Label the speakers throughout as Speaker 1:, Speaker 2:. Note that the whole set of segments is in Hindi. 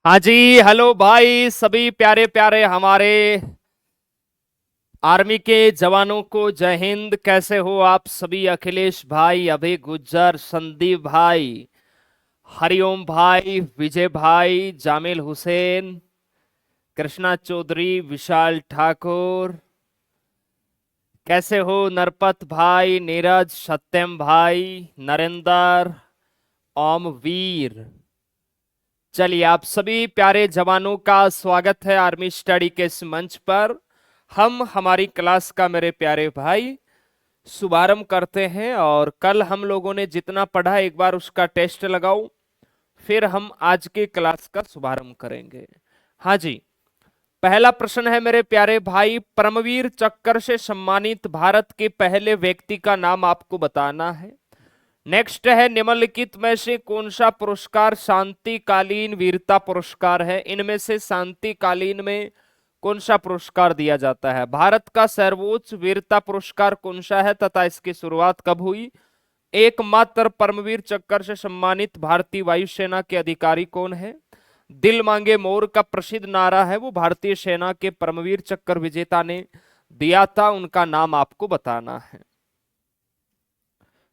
Speaker 1: हाँ जी। हेलो भाई, सभी प्यारे प्यारे हमारे आर्मी के जवानों को जय हिंद। कैसे हो आप सभी? अखिलेश भाई, अभय गुज्जर, संदीप भाई, हरिओम भाई, विजय भाई, जामिल हुसैन, कृष्णा चौधरी, विशाल ठाकुर, कैसे हो नरपत भाई, नीरज, सत्यम भाई, नरेंद्र, ओम वीर। चलिए, आप सभी प्यारे जवानों का स्वागत है आर्मी स्टडी के इस मंच पर। हम हमारी क्लास का मेरे प्यारे भाई शुभारंभ करते हैं। और कल हम लोगों ने जितना पढ़ा एक बार उसका टेस्ट लगाओ, फिर हम आज के क्लास का शुभारंभ करेंगे। हाँ जी। पहला प्रश्न है मेरे प्यारे भाई, परमवीर चक्र से सम्मानित भारत के पहले व्यक्ति का नाम आपको बताना है। नेक्स्ट है, निम्नलिखित में से कौन सा पुरस्कार शांतिकालीन वीरता पुरस्कार है? इनमें से शांतिकालीन में कौन सा पुरस्कार दिया जाता है? भारत का सर्वोच्च वीरता पुरस्कार कौन सा है तथा इसकी शुरुआत कब हुई? एकमात्र परमवीर चक्र से सम्मानित भारतीय वायुसेना के अधिकारी कौन है? दिल मांगे मोर का प्रसिद्ध नारा है वो भारतीय सेना के परमवीर चक्र विजेता ने दिया था, उनका नाम आपको बताना है।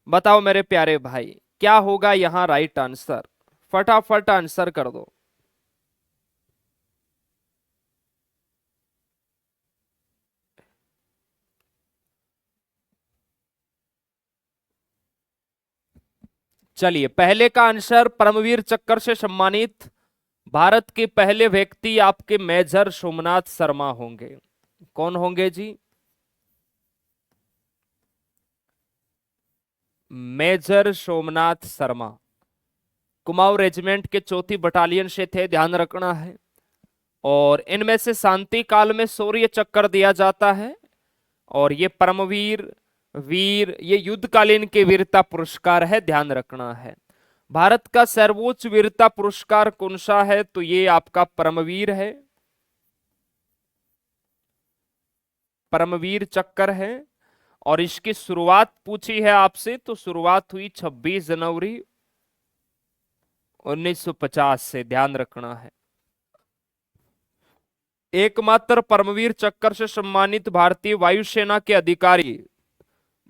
Speaker 1: बताओ मेरे प्यारे भाई, क्या होगा यहां राइट आंसर? फटाफट आंसर कर दो। चलिए, पहले का आंसर परमवीर चक्र से सम्मानित भारत के पहले व्यक्ति आपके मेजर सोमनाथ शर्मा होंगे। कौन होंगे जी? मेजर सोमनाथ शर्मा कुमाऊं रेजिमेंट के चौथी बटालियन से थे, ध्यान रखना है। और इनमें से शांति काल में शौर्य चक्र दिया जाता है, और ये परमवीर, वीर, ये युद्धकालीन के वीरता पुरस्कार है, ध्यान रखना है। भारत का सर्वोच्च वीरता पुरस्कार कौन सा है? तो ये आपका परमवीर है, परमवीर चक्र है। और इसकी शुरुआत पूछी है आपसे, तो शुरुआत हुई 26 जनवरी 1950 से, ध्यान रखना है। एकमात्र परमवीर चक्र से सम्मानित भारतीय वायुसेना के अधिकारी,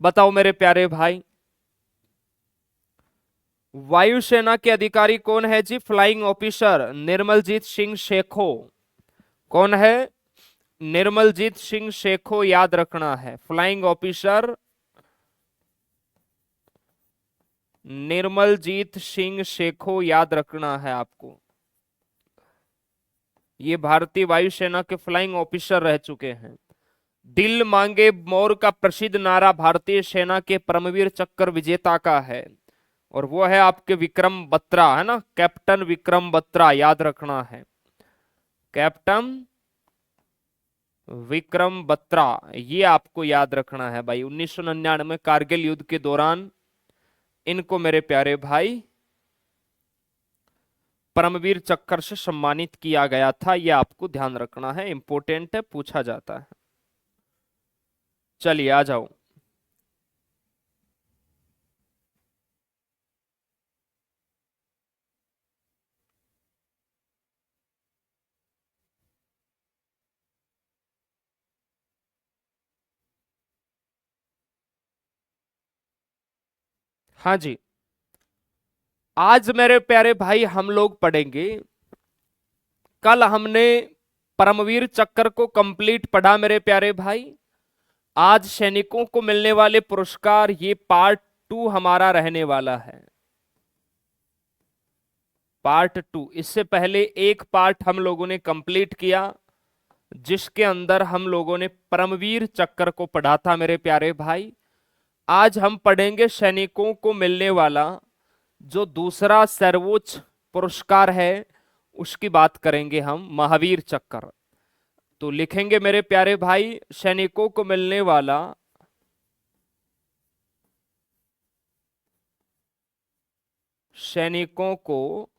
Speaker 1: बताओ मेरे प्यारे भाई, वायुसेना के अधिकारी कौन है जी? Flying officer Nirmaljit Singh Sekhon. कौन है? निर्मलजीत सिंह शेखो, याद रखना है। फ्लाइंग ऑफिसर निर्मलजीत सिंह शेखो, याद रखना है आपको। ये भारतीय वायुसेना के फ्लाइंग ऑफिसर रह चुके हैं। दिल मांगे मोर का प्रसिद्ध नारा भारतीय सेना के परमवीर चक्र विजेता का है, और वो है आपके विक्रम बत्रा, है ना, कैप्टन विक्रम बत्रा, याद रखना है। कैप्टन विक्रम बत्रा, ये आपको याद रखना है भाई। 1999 कारगिल युद्ध के दौरान इनको मेरे प्यारे भाई परमवीर चक्र से सम्मानित किया गया था, ये आपको ध्यान रखना है, इंपॉर्टेंट है, पूछा जाता है। चलिए आ जाओ। हाँ जी। आज मेरे प्यारे भाई हम लोग पढ़ेंगे, कल हमने परमवीर चक्र को कंप्लीट पढ़ा मेरे प्यारे भाई। आज सैनिकों को मिलने वाले पुरस्कार, ये पार्ट 2 हमारा रहने वाला है। पार्ट 2, इससे पहले एक पार्ट हम लोगों ने कंप्लीट किया, जिसके अंदर हम लोगों ने परमवीर चक्र को पढ़ा था मेरे प्यारे भाई। आज हम पढ़ेंगे सैनिकों को मिलने वाला जो दूसरा सर्वोच्च पुरस्कार है, उसकी बात करेंगे हम, महावीर चक्र। तो लिखेंगे मेरे प्यारे भाई, सैनिकों को मिलने वाला सैनिकों को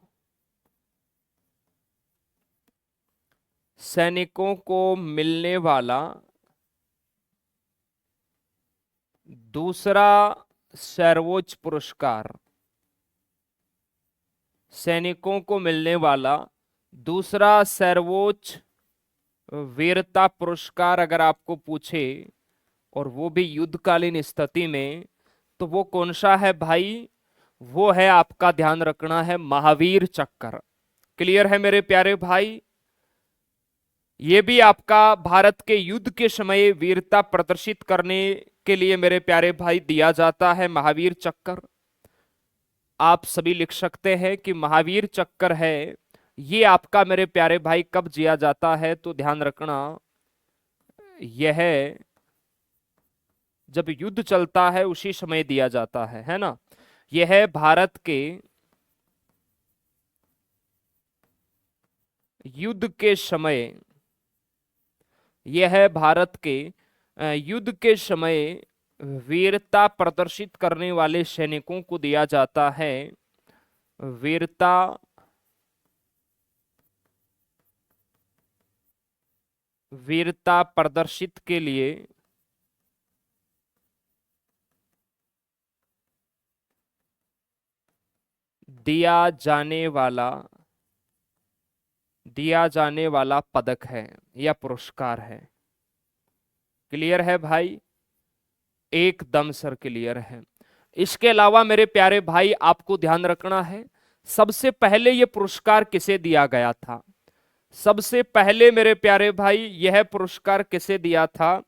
Speaker 1: सैनिकों को मिलने वाला दूसरा सर्वोच्च पुरस्कार, सैनिकों को मिलने वाला दूसरा सर्वोच्च वीरता पुरस्कार अगर आपको पूछे और वो भी युद्धकालीन स्थिति में, तो वो कौन सा है भाई? वो है, आपका ध्यान रखना है, महावीर चक्र। क्लियर है मेरे प्यारे भाई? ये भी आपका भारत के युद्ध के समय वीरता प्रदर्शित करने के लिए मेरे प्यारे भाई दिया जाता है महावीर चक्र। आप सभी लिख सकते हैं कि महावीर चक्कर है, ये आपका मेरे प्यारे भाई कब दिया जाता है? तो ध्यान रखना, यह जब युद्ध चलता है उसी समय दिया जाता है ना। यह है भारत के युद्ध के समय, यह है भारत के युद्ध के समय वीरता प्रदर्शित करने वाले सैनिकों को दिया जाता है वीरता वीरता प्रदर्शित के लिए दिया जाने वाला पदक है या पुरस्कार है। क्लियर है भाई? एकदम सर क्लियर है। इसके अलावा मेरे प्यारे भाई आपको ध्यान रखना है, सबसे पहले यह पुरस्कार किसे दिया गया था? सबसे पहले मेरे प्यारे भाई यह पुरस्कार किसे दिया था?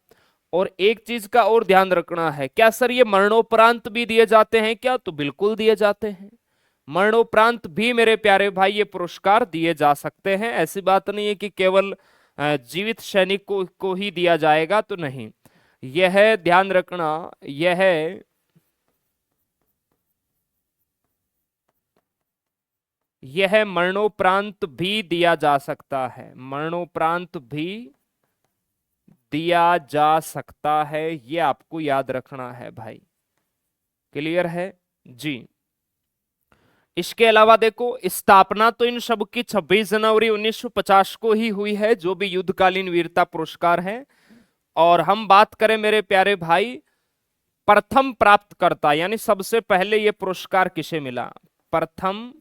Speaker 1: और एक चीज का और ध्यान रखना है, क्या सर ये मरणोपरांत भी दिए जाते हैं क्या? तो बिल्कुल दिए जाते हैं। मरणोपरांत भी मेरे प्यारे भाई ये पुरस्कार दिए जा सकते हैं। ऐसी बात नहीं है कि केवल जीवित सैनिक को ही दिया जाएगा, तो नहीं। यह ध्यान रखना, यह मरणोपरांत भी दिया जा सकता है, मरणोपरांत भी दिया जा सकता है, ये आपको याद रखना है भाई। क्लियर है जी? इसके अलावा देखो, स्थापना तो इन सब की 26 जनवरी 1950 को ही हुई है, जो भी युद्धकालीन वीरता पुरस्कार है। और हम बात करें मेरे प्यारे भाई, प्रथम प्राप्तकर्ता यानी सबसे पहले ये पुरस्कार किसे मिला? प्रथम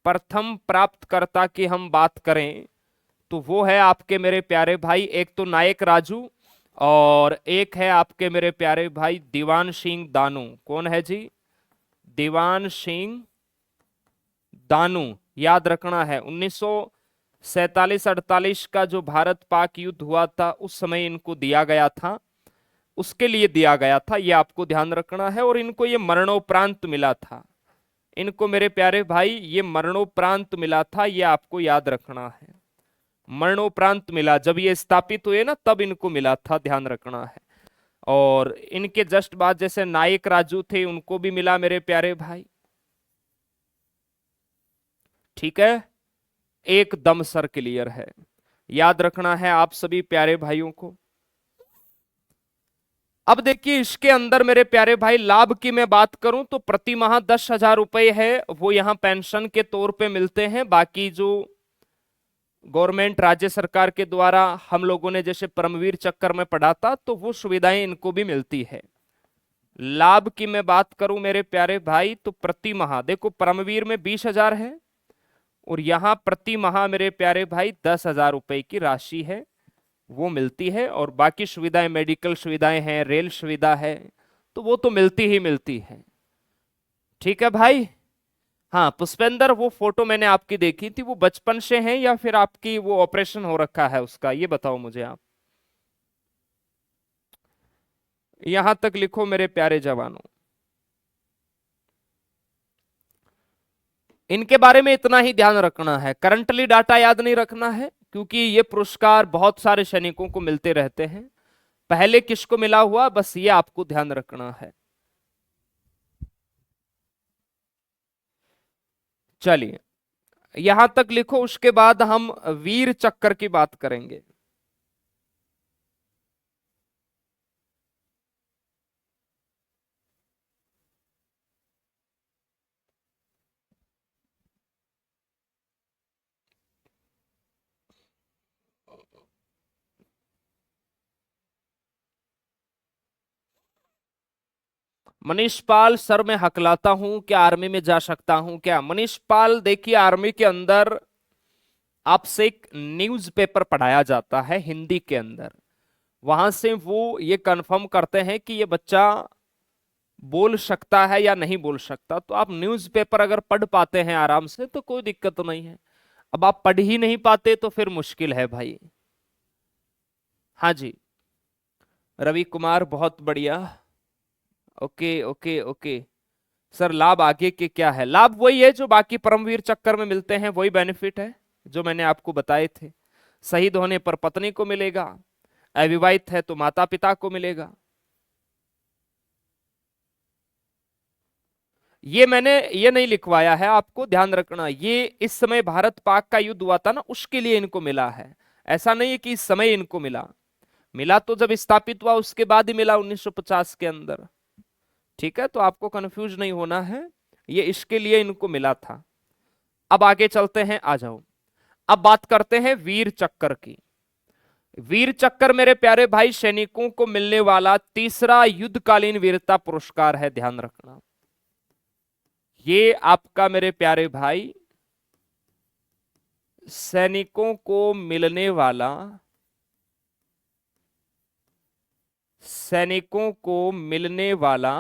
Speaker 1: प्रथम प्राप्तकर्ता की हम बात करें तो वो है आपके मेरे प्यारे भाई, एक तो नायक राजू और एक है आपके मेरे प्यारे भाई दीवान सिंह दानू। कौन है जी? दीवान सिंह दानू। याद रखना है, 1947-48 का जो भारत पाक युद्ध हुआ था उस समय इनको दिया गया था, उसके लिए दिया गया था, ये आपको ध्यान रखना है। और इनको ये मरणोपरांत मिला था, इनको मेरे प्यारे भाई ये मरणोपरांत मिला था, ये आपको याद रखना है। मरणोपरांत मिला, जब ये स्थापित हुए ना तब इनको मिला था, ध्यान रखना है। और इनके जस्ट बाद जैसे नायक राजू थे उनको भी मिला मेरे प्यारे भाई। ठीक है, एकदम सर क्लियर है, याद रखना है आप सभी प्यारे भाइयों को। अब देखिए इसके अंदर मेरे प्यारे भाई लाभ की मैं बात करूं तो प्रति माह 10,000 रुपए है वो यहां पेंशन के तौर पे मिलते हैं। बाकी जो गवर्नमेंट राज्य सरकार के द्वारा हम लोगों ने जैसे परमवीर चक्कर में पढ़ा था तो वो सुविधाएं इनको भी मिलती है। लाभ की मैं बात करूं मेरे प्यारे भाई तो प्रति माह देखो परमवीर में 20,000 है और यहां प्रति माह मेरे प्यारे भाई 10,000 रुपए की राशि है वो मिलती है। और बाकी सुविधाएं, मेडिकल सुविधाएं हैं, रेल सुविधा है, तो वो तो मिलती ही मिलती है। ठीक है भाई? हाँ पुष्पेंद्र, वो फोटो मैंने आपकी देखी थी, वो बचपन से है या फिर आपकी वो ऑपरेशन हो रखा है उसका, ये बताओ मुझे आप। यहां तक लिखो मेरे प्यारे जवानों, इनके बारे में इतना ही ध्यान रखना है, करंटली डाटा याद नहीं रखना है क्योंकि ये पुरस्कार बहुत सारे सैनिकों को मिलते रहते हैं। पहले किसको मिला हुआ बस ये आपको ध्यान रखना है। चलिए यहां तक लिखो, उसके बाद हम वीर चक्र की बात करेंगे। मनीष पाल सर, मैं हकलाता हूं, क्या आर्मी में जा सकता हूं क्या? मनीष पाल देखिए, आर्मी के अंदर आपसे एक न्यूज़पेपर पढ़ाया जाता है हिंदी के अंदर, वहां से वो ये कंफर्म करते हैं कि ये बच्चा बोल सकता है या नहीं बोल सकता। तो आप न्यूज़पेपर अगर पढ़ पाते हैं आराम से तो कोई दिक्कत नहीं है। अब आप पढ़ ही नहीं पाते तो फिर मुश्किल है भाई। हाँ जी, रवि कुमार बहुत बढ़िया। Okay okay okay. सर लाभ आगे के क्या है? लाभ वही है जो बाकी परमवीर चक्कर में मिलते हैं, वही बेनिफिट है जो मैंने आपको बताए थे। शहीद होने पर पत्नी को मिलेगा, अविवाहित है तो माता पिता को मिलेगा। ये मैंने ये नहीं लिखवाया है, आपको ध्यान रखना। ये इस समय भारत पाक का युद्ध हुआ था ना, उसके लिए इनको मिला है। ऐसा नहीं है कि इस समय इनको मिला। मिला तो जब स्थापित हुआ उसके बाद ही मिला, 1950 के अंदर। ठीक है, तो आपको कंफ्यूज नहीं होना है, ये इसके लिए इनको मिला था। अब आगे चलते हैं, आ जाओ। अब बात करते हैं वीर चक्कर की। वीर चक्कर मेरे प्यारे भाई सैनिकों को मिलने वाला तीसरा युद्धकालीन वीरता पुरस्कार है, ध्यान रखना। ये आपका मेरे प्यारे भाई सैनिकों को मिलने वाला, सैनिकों को मिलने वाला,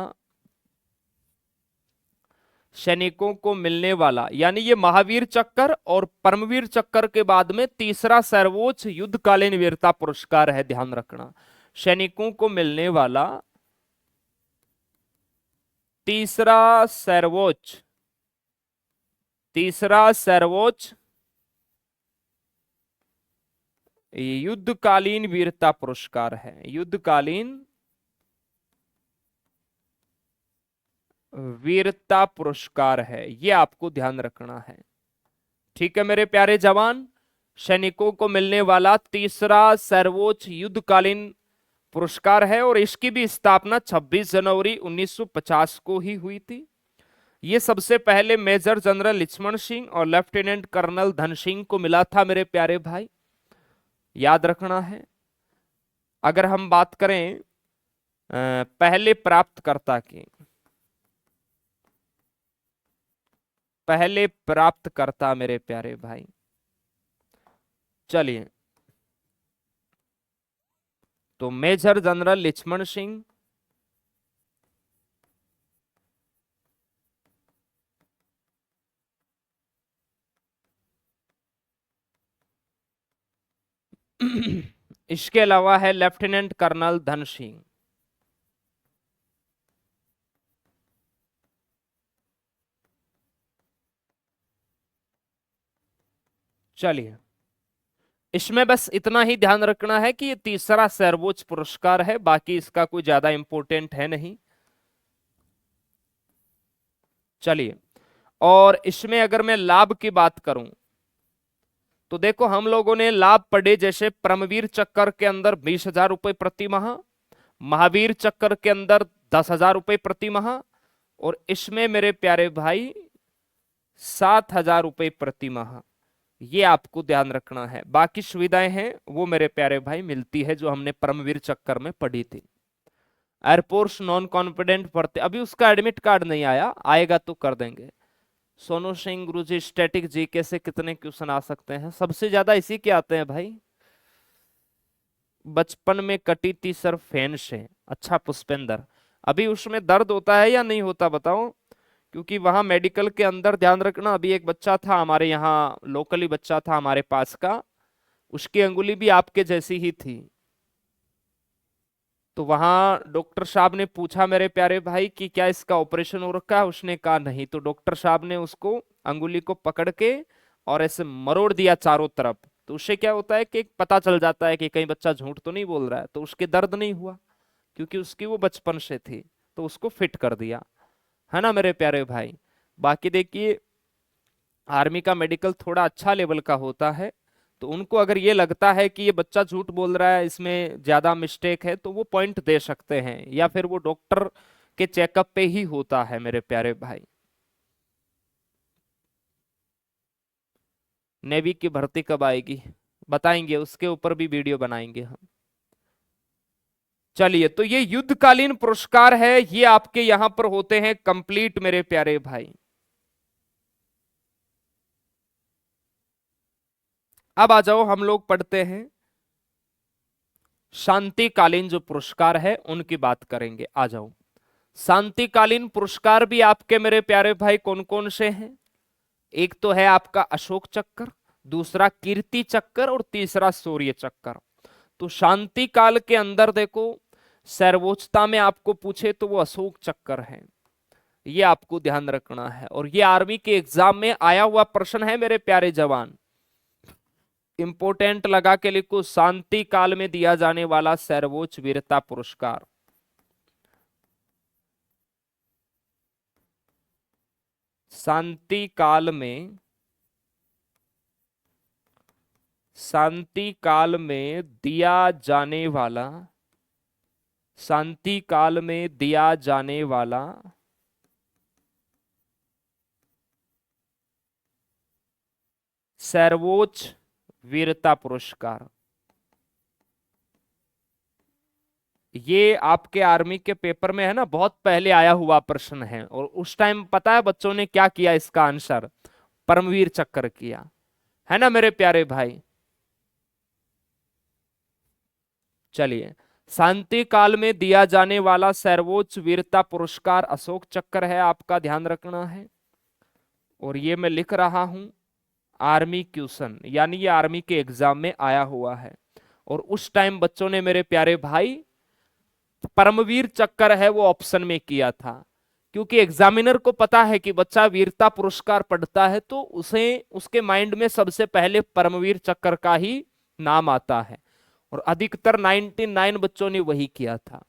Speaker 1: सैनिकों को मिलने वाला, यानी ये महावीर चक्कर और परमवीर चक्कर के बाद में तीसरा सर्वोच्च युद्धकालीन वीरता पुरस्कार है, ध्यान रखना। सैनिकों को मिलने वाला तीसरा सर्वोच्च, तीसरा सर्वोच्च युद्धकालीन वीरता पुरस्कार है, युद्धकालीन वीरता पुरस्कार है, ये आपको ध्यान रखना है। ठीक है मेरे प्यारे जवान, सैनिकों को मिलने वाला तीसरा सर्वोच्च युद्धकालीन पुरस्कार है और इसकी भी स्थापना 26 जनवरी 1950 को ही हुई थी। ये सबसे पहले मेजर जनरल लक्ष्मण सिंह और लेफ्टिनेंट कर्नल धन सिंह को मिला था मेरे प्यारे भाई, याद रखना है। अगर हम बात करें पहले प्राप्तकर्ता की, पहले प्राप्तकर्ता मेरे प्यारे भाई, चलिए, तो मेजर जनरल लक्ष्मण सिंह, इसके अलावा है लेफ्टिनेंट कर्नल धन सिंह। चलिए, इसमें बस इतना ही ध्यान रखना है कि ये तीसरा सर्वोच्च पुरस्कार है, बाकी इसका कोई ज्यादा इंपॉर्टेंट है नहीं। चलिए, और इसमें अगर मैं लाभ की बात करूं तो देखो, हम लोगों ने लाभ पढ़े, जैसे परमवीर चक्कर के अंदर 20,000 रुपए प्रति माह, महावीर चक्कर के अंदर 10,000 रुपए प्रति माह, और इसमें मेरे प्यारे भाई 7,000 रुपए प्रति माह। ये आपको ध्यान रखना है। बाकी सुविधाएं हैं वो मेरे प्यारे भाई मिलती है जो हमने परमवीर चक्कर में पढ़ी थी। एयरफोर्स नॉन कॉन्फिडेंट भर्ती, अभी उसका एडमिट कार्ड नहीं आया, आएगा तो कर देंगे। सोनू सिंह गुरुजी, स्टैटिक जीके से कितने क्वेश्चन आ सकते हैं? सबसे ज्यादा इसी के आते हैं भाई। बचपन में कटी थी सर फैन से, अच्छा पुष्पेंद्र, अभी उसमें दर्द होता है या नहीं होता बताओ? क्योंकि वहां मेडिकल के अंदर ध्यान रखना, अभी एक बच्चा था हमारे यहाँ, लोकली बच्चा था हमारे पास का, उसकी अंगुली भी आपके जैसी ही थी। तो वहां डॉक्टर साहब ने पूछा मेरे प्यारे भाई कि क्या इसका ऑपरेशन हो रखा है? उसने कहा नहीं। तो डॉक्टर साहब ने उसको अंगुली को पकड़ के और ऐसे मरोड़ दिया चारों तरफ। तो उससे क्या होता है कि पता चल जाता है कि कहीं बच्चा झूठ तो नहीं बोल रहा है। तो उसके दर्द नहीं हुआ क्योंकि उसकी वो बचपन से थी, तो उसको फिट कर दिया, है ना मेरे प्यारे भाई। बाकी देखिए, आर्मी का मेडिकल थोड़ा अच्छा लेवल का होता है, तो उनको अगर ये लगता है कि ये बच्चा झूठ बोल रहा है, इसमें ज्यादा मिस्टेक है, तो वो पॉइंट दे सकते हैं, या फिर वो डॉक्टर के चेकअप पे ही होता है मेरे प्यारे भाई। नेवी की भर्ती कब आएगी? बताएंगे, उसके ऊपर भी वीडियो बनाएंगे हम। चलिए, तो ये युद्धकालीन पुरस्कार है, ये आपके यहां पर होते हैं कंप्लीट मेरे प्यारे भाई। अब आ जाओ, हम लोग पढ़ते हैं शांतिकालीन जो पुरस्कार है उनकी बात करेंगे। आ जाओ, शांतिकालीन पुरस्कार भी आपके मेरे प्यारे भाई कौन कौन से हैं? एक तो है आपका अशोक चक्र, दूसरा कीर्ति चक्र और तीसरा शौर्य चक्र। तो शांति काल के अंदर देखो, सर्वोच्चता में आपको पूछे तो वो अशोक चक्र है, ये आपको ध्यान रखना है। और ये आर्मी के एग्जाम में आया हुआ प्रश्न है मेरे प्यारे जवान, इंपोर्टेंट लगा के लिखो, शांति काल में दिया जाने वाला सर्वोच्च वीरता पुरस्कार। शांति काल में, शांति काल में दिया जाने वाला, शांति काल में दिया जाने वाला सर्वोच्च वीरता पुरस्कार। ये आपके आर्मी के पेपर में है ना, बहुत पहले आया हुआ प्रश्न है, और उस टाइम पता है बच्चों ने क्या किया? इसका आंसर परमवीर चक्र किया, है ना मेरे प्यारे भाई। चलिए, शांति काल में दिया जाने वाला सर्वोच्च वीरता पुरस्कार अशोक चक्र है, आपका ध्यान रखना है। और ये मैं लिख रहा हूं आर्मी क्वेश्चन, यानी ये आर्मी के एग्जाम में आया हुआ है। और उस टाइम बच्चों ने मेरे प्यारे भाई परमवीर चक्र है वो ऑप्शन में किया था, क्योंकि एग्जामिनर को पता है कि बच्चा वीरता पुरस्कार पढ़ता है तो उसे, उसके माइंड में सबसे पहले परमवीर चक्र का ही नाम आता है। और अधिकतर 99 बच्चों ने वही किया था,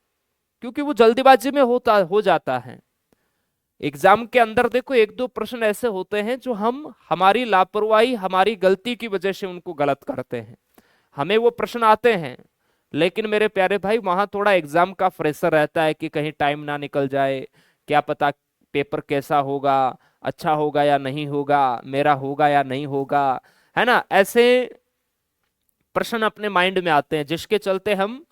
Speaker 1: क्योंकि वो जल्दीबाजी में हो जाता है। एग्जाम के अंदर देखो, एक दो प्रश्न ऐसे होते हैं जो हम हमारी लापरवाही, हमारी गलती की वजह से उनको गलत करते हैं। हमें वो प्रश्न आते हैं, लेकिन मेरे प्यारे भाई वहां थोड़ा एग्जाम का प्रेशर रहता है कि कहीं टाइम ना निकल जाए, क्या पता पेपर कैसा होगा, अच्छा होगा या नहीं होगा, मेरा होगा या नहीं होगा, है ना। ऐसे प्रश्न अपने माइंड में आते हैं, जिसके चलते हम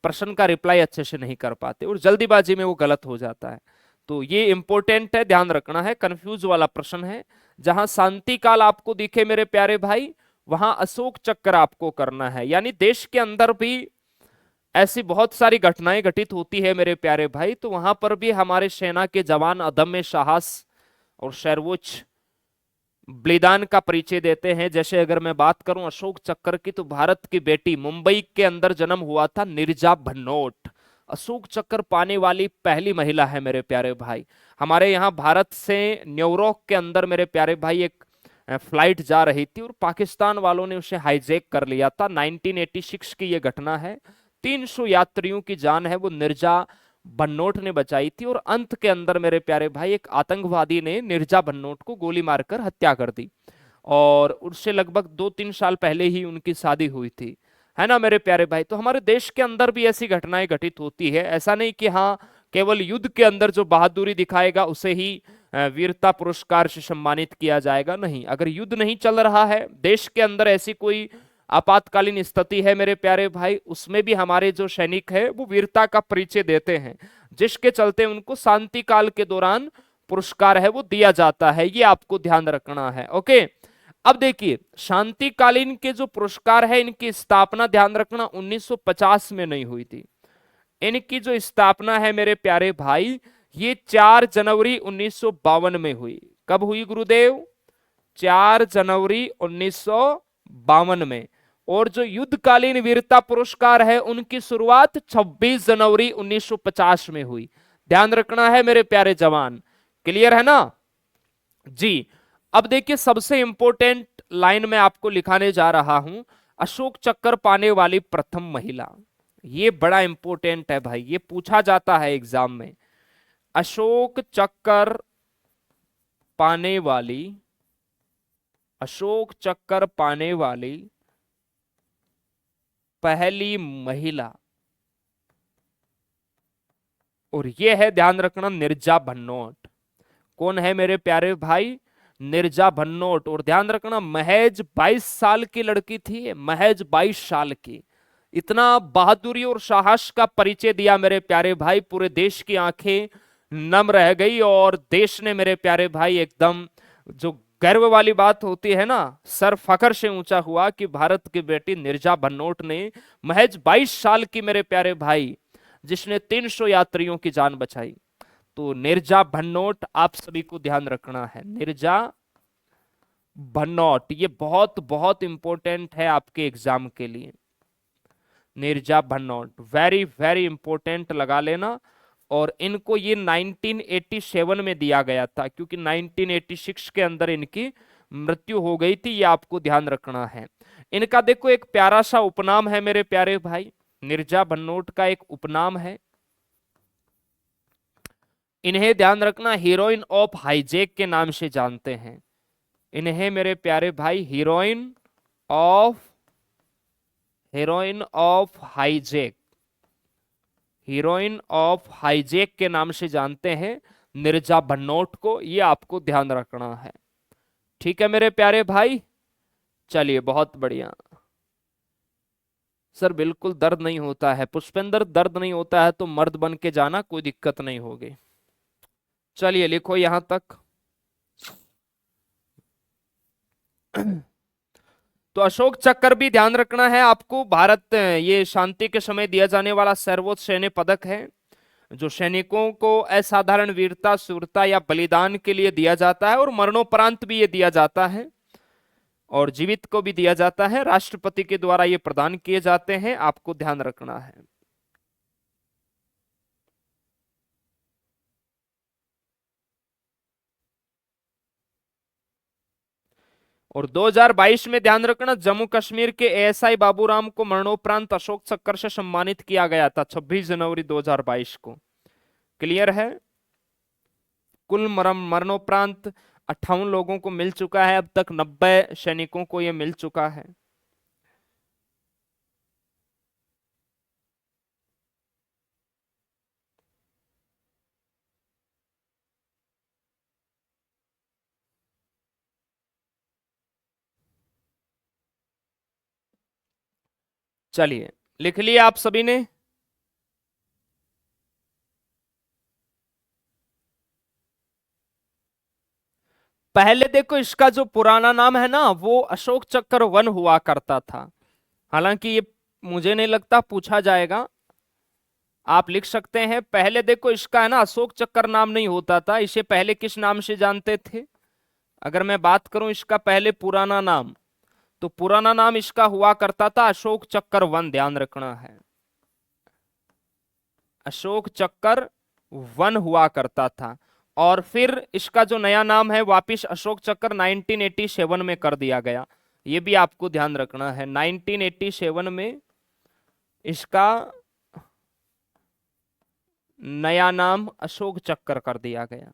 Speaker 1: प्रश्न का रिप्लाई अच्छे से नहीं कर पाते और जल्दीबाजी में वो गलत हो जाता है। तो ये इंपॉर्टेंट है, ध्यान रखना है, कंफ्यूज वाला प्रश्न है। जहां शांति काल आपको दिखे मेरे प्यारे भाई, वहां अशोक चक्र आपको करना है। यानी देश के अंदर भी ऐसी बहुत सारी घटनाएं घटित होती है मेरे प्यारे भाई, तो वहां पर भी हमारे सेना के जवान अदम्य साहस और सर्वोच्च बलिदान का परिचय देते हैं। जैसे अगर मैं बात करूं अशोक चक्र की, तो भारत की बेटी, मुंबई के अंदर जन्म हुआ था नीरजा भनोट, अशोक चक्र पाने वाली पहली महिला है मेरे प्यारे भाई। हमारे यहाँ भारत से न्यूयॉर्क के अंदर मेरे प्यारे भाई एक फ्लाइट जा रही थी और पाकिस्तान वालों ने उसे हाईजैक कर लिया था। 1986 की यह घटना है। 300 यात्रियों की जान है वो नीरजा भनोट ने बचाई थी, और अंत के अंदर मेरे प्यारे भाई एक आतंकवादी ने नीरजा भनोट को गोली मारकर हत्या कर दी, और उससे लगभग 2-3 साल पहले ही उनकी शादी हुई थी, है ना मेरे प्यारे भाई। तो हमारे देश के अंदर भी ऐसी घटनाएं घटित होती है। ऐसा नहीं कि हाँ केवल युद्ध के अंदर जो बहादुरी दिखाएगा उसे ही वीरता पुरस्कार से सम्मानित किया जाएगा, नहीं। अगर युद्ध नहीं चल रहा है, देश के अंदर ऐसी कोई आपातकालीन स्थिति है मेरे प्यारे भाई, उसमें भी हमारे जो सैनिक है वो वीरता का परिचय देते हैं, जिसके चलते उनको शांति काल के दौरान पुरस्कार है वो दिया जाता है। ये आपको ध्यान रखना है, ओके। अब देखिए, शांतिकालीन के जो पुरस्कार है इनकी स्थापना ध्यान रखना 1950 में नहीं हुई थी। इनकी जो स्थापना है मेरे प्यारे भाई, ये 4 जनवरी 1952 में हुई। कब हुई गुरुदेव? 4 जनवरी 1952 में। और जो युद्धकालीन वीरता पुरस्कार है उनकी शुरुआत 26 जनवरी 1950 में हुई। ध्यान रखना है मेरे प्यारे जवान, क्लियर है ना जी। अब देखिए, सबसे इंपॉर्टेंट लाइन में आपको लिखाने जा रहा हूं, अशोक चक्र पाने वाली प्रथम महिला। ये बड़ा इंपॉर्टेंट है भाई, ये पूछा जाता है एग्जाम में। अशोक चक्र पाने वाली, अशोक चक्र पाने वाली पहली महिला, और यह है ध्यान रखना नीरजा भनोट। कौन है मेरे प्यारे भाई? नीरजा भनोट। और ध्यान रखना महज 22 साल की लड़की थी, महज 22 साल की। इतना बहादुरी और साहस का परिचय दिया मेरे प्यारे भाई, पूरे देश की आंखें नम रह गई और देश ने मेरे प्यारे भाई एकदम, जो गर्व वाली बात होती है ना, सर फखर से ऊंचा हुआ कि भारत की बेटी नीरजा भनोट ने महज 22 साल की मेरे प्यारे भाई, जिसने 300 यात्रियों की जान बचाई। तो नीरजा भनोट आप सभी को ध्यान रखना है, नीरजा भनोट, ये बहुत बहुत इंपॉर्टेंट है आपके एग्जाम के लिए। Neerja Bhanot very very important, लगा लेना। और इनको ये 1987 में दिया गया था, क्योंकि 1986 के अंदर इनकी मृत्यु हो गई थी, ये आपको ध्यान रखना है। इनका देखो एक प्यारा सा उपनाम है मेरे प्यारे भाई, नीरजा भनोट का एक उपनाम है, इन्हें ध्यान रखना हीरोइन ऑफ हाईजैक के नाम से जानते हैं। इन्हें मेरे प्यारे भाई heroine of hijack, heroine of hijack के नाम से जानते हैं नीरजा भनोट को, ये आपको ध्यान रखना है। ठीक है मेरे प्यारे भाई, चलिए बहुत बढ़िया। सर बिल्कुल दर्द नहीं होता है पुष्पेंद्र, दर्द नहीं होता है तो मर्द बन के जाना, कोई दिक्कत नहीं होगी। चलिए लिखो यहां तक। तो अशोक चक्र भी ध्यान रखना है आपको, भारत ये शांति के समय दिया जाने वाला सर्वोच्च सैन्य पदक है, जो सैनिकों को असाधारण वीरता, शूरता या बलिदान के लिए दिया जाता है, और मरणोपरांत भी ये दिया जाता है, और जीवित को भी दिया जाता है, राष्ट्रपति के द्वारा ये प्रदान किए जाते हैं, आपको ध्यान रखना है। और 2022 में ध्यान रखना, जम्मू कश्मीर के एएसआई बाबूराम को मरणोपरांत अशोक चक्र से सम्मानित किया गया था 26 जनवरी 2022 को। क्लियर है? कुल मरणोपरांत 58 लोगों को मिल चुका है, अब तक 90 सैनिकों को यह मिल चुका है। चलिए लिख लिया आप सभी ने? पहले देखो इसका जो पुराना नाम है ना, वो अशोक चक्र 1 हुआ करता था। हालांकि ये मुझे नहीं लगता पूछा जाएगा, आप लिख सकते हैं। पहले देखो इसका है ना अशोक चक्र नाम नहीं होता था, इसे पहले किस नाम से जानते थे? अगर मैं बात करूं इसका पहले पुराना नाम, तो पुराना नाम इसका हुआ करता था अशोक चक्र 1, ध्यान रखना है, अशोक चक्र 1 हुआ करता था। और फिर इसका जो नया नाम है वापिस अशोक चक्र 1987 में कर दिया गया, ये भी आपको ध्यान रखना है। 1987 में इसका नया नाम अशोक चक्र कर दिया गया,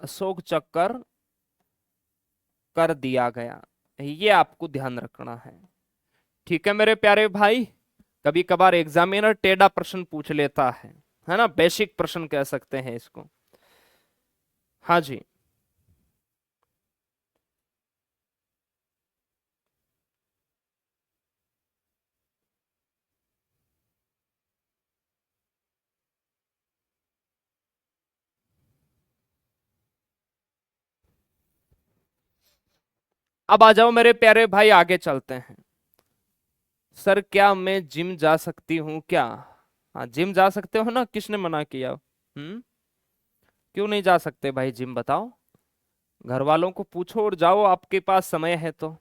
Speaker 1: अशोक चक्र कर दिया गया, ये आपको ध्यान रखना है। ठीक है मेरे प्यारे भाई, कभी कभार एग्जामिनर टेढ़ा प्रश्न पूछ लेता है ना, बेसिक प्रश्न कह सकते हैं इसको। हाँ जी, अब आ जाओ मेरे प्यारे भाई, आगे चलते हैं। सर क्या मैं जिम जा सकती हूँ क्या? हाँ जिम जा सकते हो ना, किसने मना किया? क्यों नहीं जा सकते भाई जिम, बताओ, घर वालों को पूछो और जाओ, आपके पास समय है तो।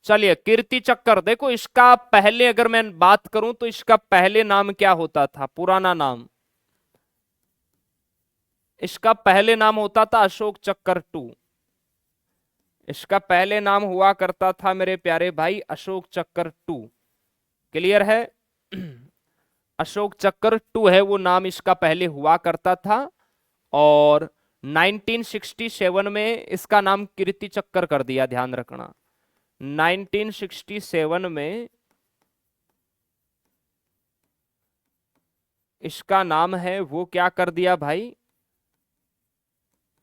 Speaker 1: चलिए कीर्ति चक्कर, देखो इसका पहले अगर मैं बात करूं तो इसका पहले नाम क्या होता था, पुराना नाम, इसका पहले नाम होता था अशोक चक्कर 2, इसका पहले नाम हुआ करता था मेरे प्यारे भाई अशोक चक्कर 2। क्लियर है? अशोक चक्र 2 है वो नाम, इसका पहले हुआ करता था, और 1967 में इसका नाम कीर्ति चक्कर कर दिया, ध्यान रखना। 1967 में इसका नाम है वो क्या कर दिया भाई,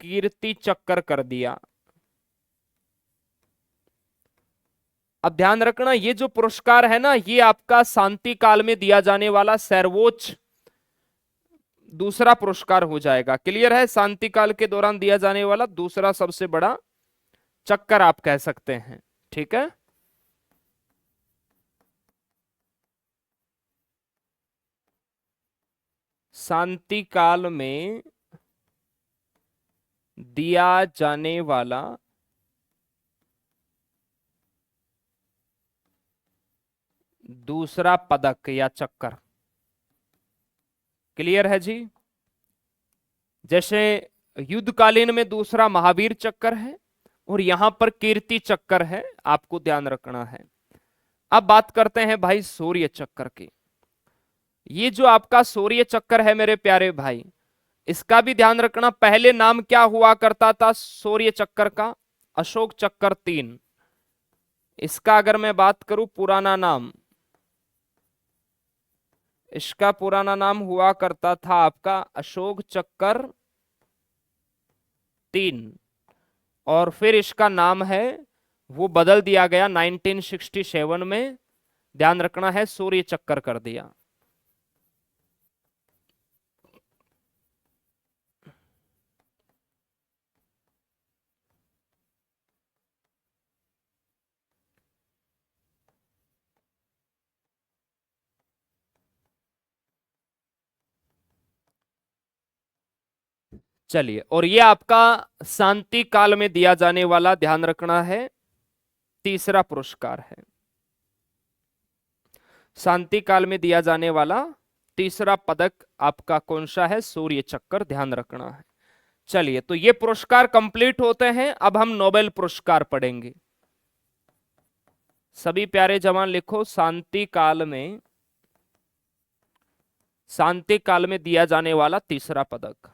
Speaker 1: कीर्ति चक्कर कर दिया। अब ध्यान रखना, ये जो पुरस्कार है ना, ये आपका शांति काल में दिया जाने वाला सर्वोच्च दूसरा पुरस्कार हो जाएगा। क्लियर है? शांति काल के दौरान दिया जाने वाला दूसरा सबसे बड़ा चक्कर आप कह सकते हैं। ठीक है, शांति काल में दिया जाने वाला दूसरा पदक या चक्कर। क्लियर है जी? जैसे युद्धकालीन में दूसरा महावीर चक्कर है और यहां पर कीर्ति चक्कर है, आपको ध्यान रखना है। अब बात करते हैं भाई शौर्य चक्कर की। ये जो आपका शौर्य चक्कर है मेरे प्यारे भाई, इसका भी ध्यान रखना। पहले नाम क्या हुआ करता था शौर्य चक्कर का? अशोक चक्कर 3। इसका अगर मैं बात करूं पुराना नाम, इसका पुराना नाम हुआ करता था आपका अशोक चक्कर 3, और फिर इसका नाम है वो बदल दिया गया 1967 में। ध्यान रखना है, शौर्य चक्कर कर दिया। चलिए, और ये आपका शांति काल में दिया जाने वाला, ध्यान रखना है, तीसरा पुरस्कार है। शांति काल में दिया जाने वाला तीसरा पदक आपका कौन सा है? शौर्य चक्कर, ध्यान रखना है। चलिए, तो ये पुरस्कार कंप्लीट होते हैं। अब हम नोबेल पुरस्कार पढ़ेंगे। सभी प्यारे जवान लिखो, शांति काल में दिया जाने वाला तीसरा पदक।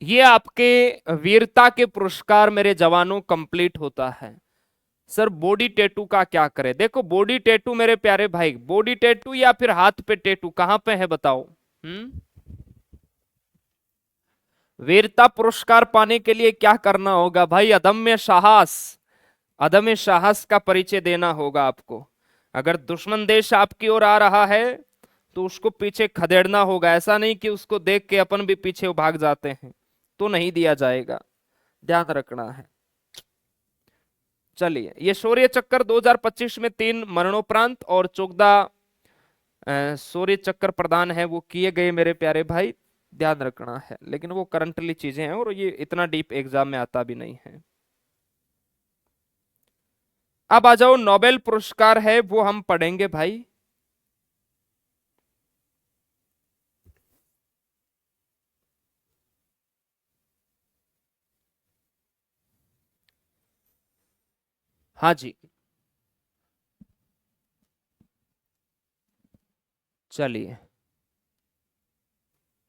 Speaker 1: ये आपके वीरता के पुरस्कार मेरे जवानों कंप्लीट होता है। सर बॉडी टैटू का क्या करें? देखो, बॉडी टैटू मेरे प्यारे भाई, बॉडी टैटू या फिर हाथ पे टैटू, कहां पे है बताओ? वीरता पुरस्कार पाने के लिए क्या करना होगा भाई? अदम्य साहस, अदम्य साहस का परिचय देना होगा आपको। अगर दुश्मन देश आपकी ओर आ रहा है तो उसको पीछे खदेड़ना होगा। ऐसा नहीं कि उसको देख के अपन भी पीछे भाग जाते हैं, तो नहीं दिया जाएगा। ध्यान रखना है। चलिए, ये शौर्य चक्कर 2025 में 3 मरणोपरांत और 14 शौर्य चक्कर प्रदान है वो किए गए मेरे प्यारे भाई। ध्यान रखना है, लेकिन वो करंटली चीजें हैं और ये इतना डीप एग्जाम में आता भी नहीं है। अब आ जाओ, नोबेल पुरस्कार है वो हम पढ़ेंगे भाई। हाँ जी, चलिए।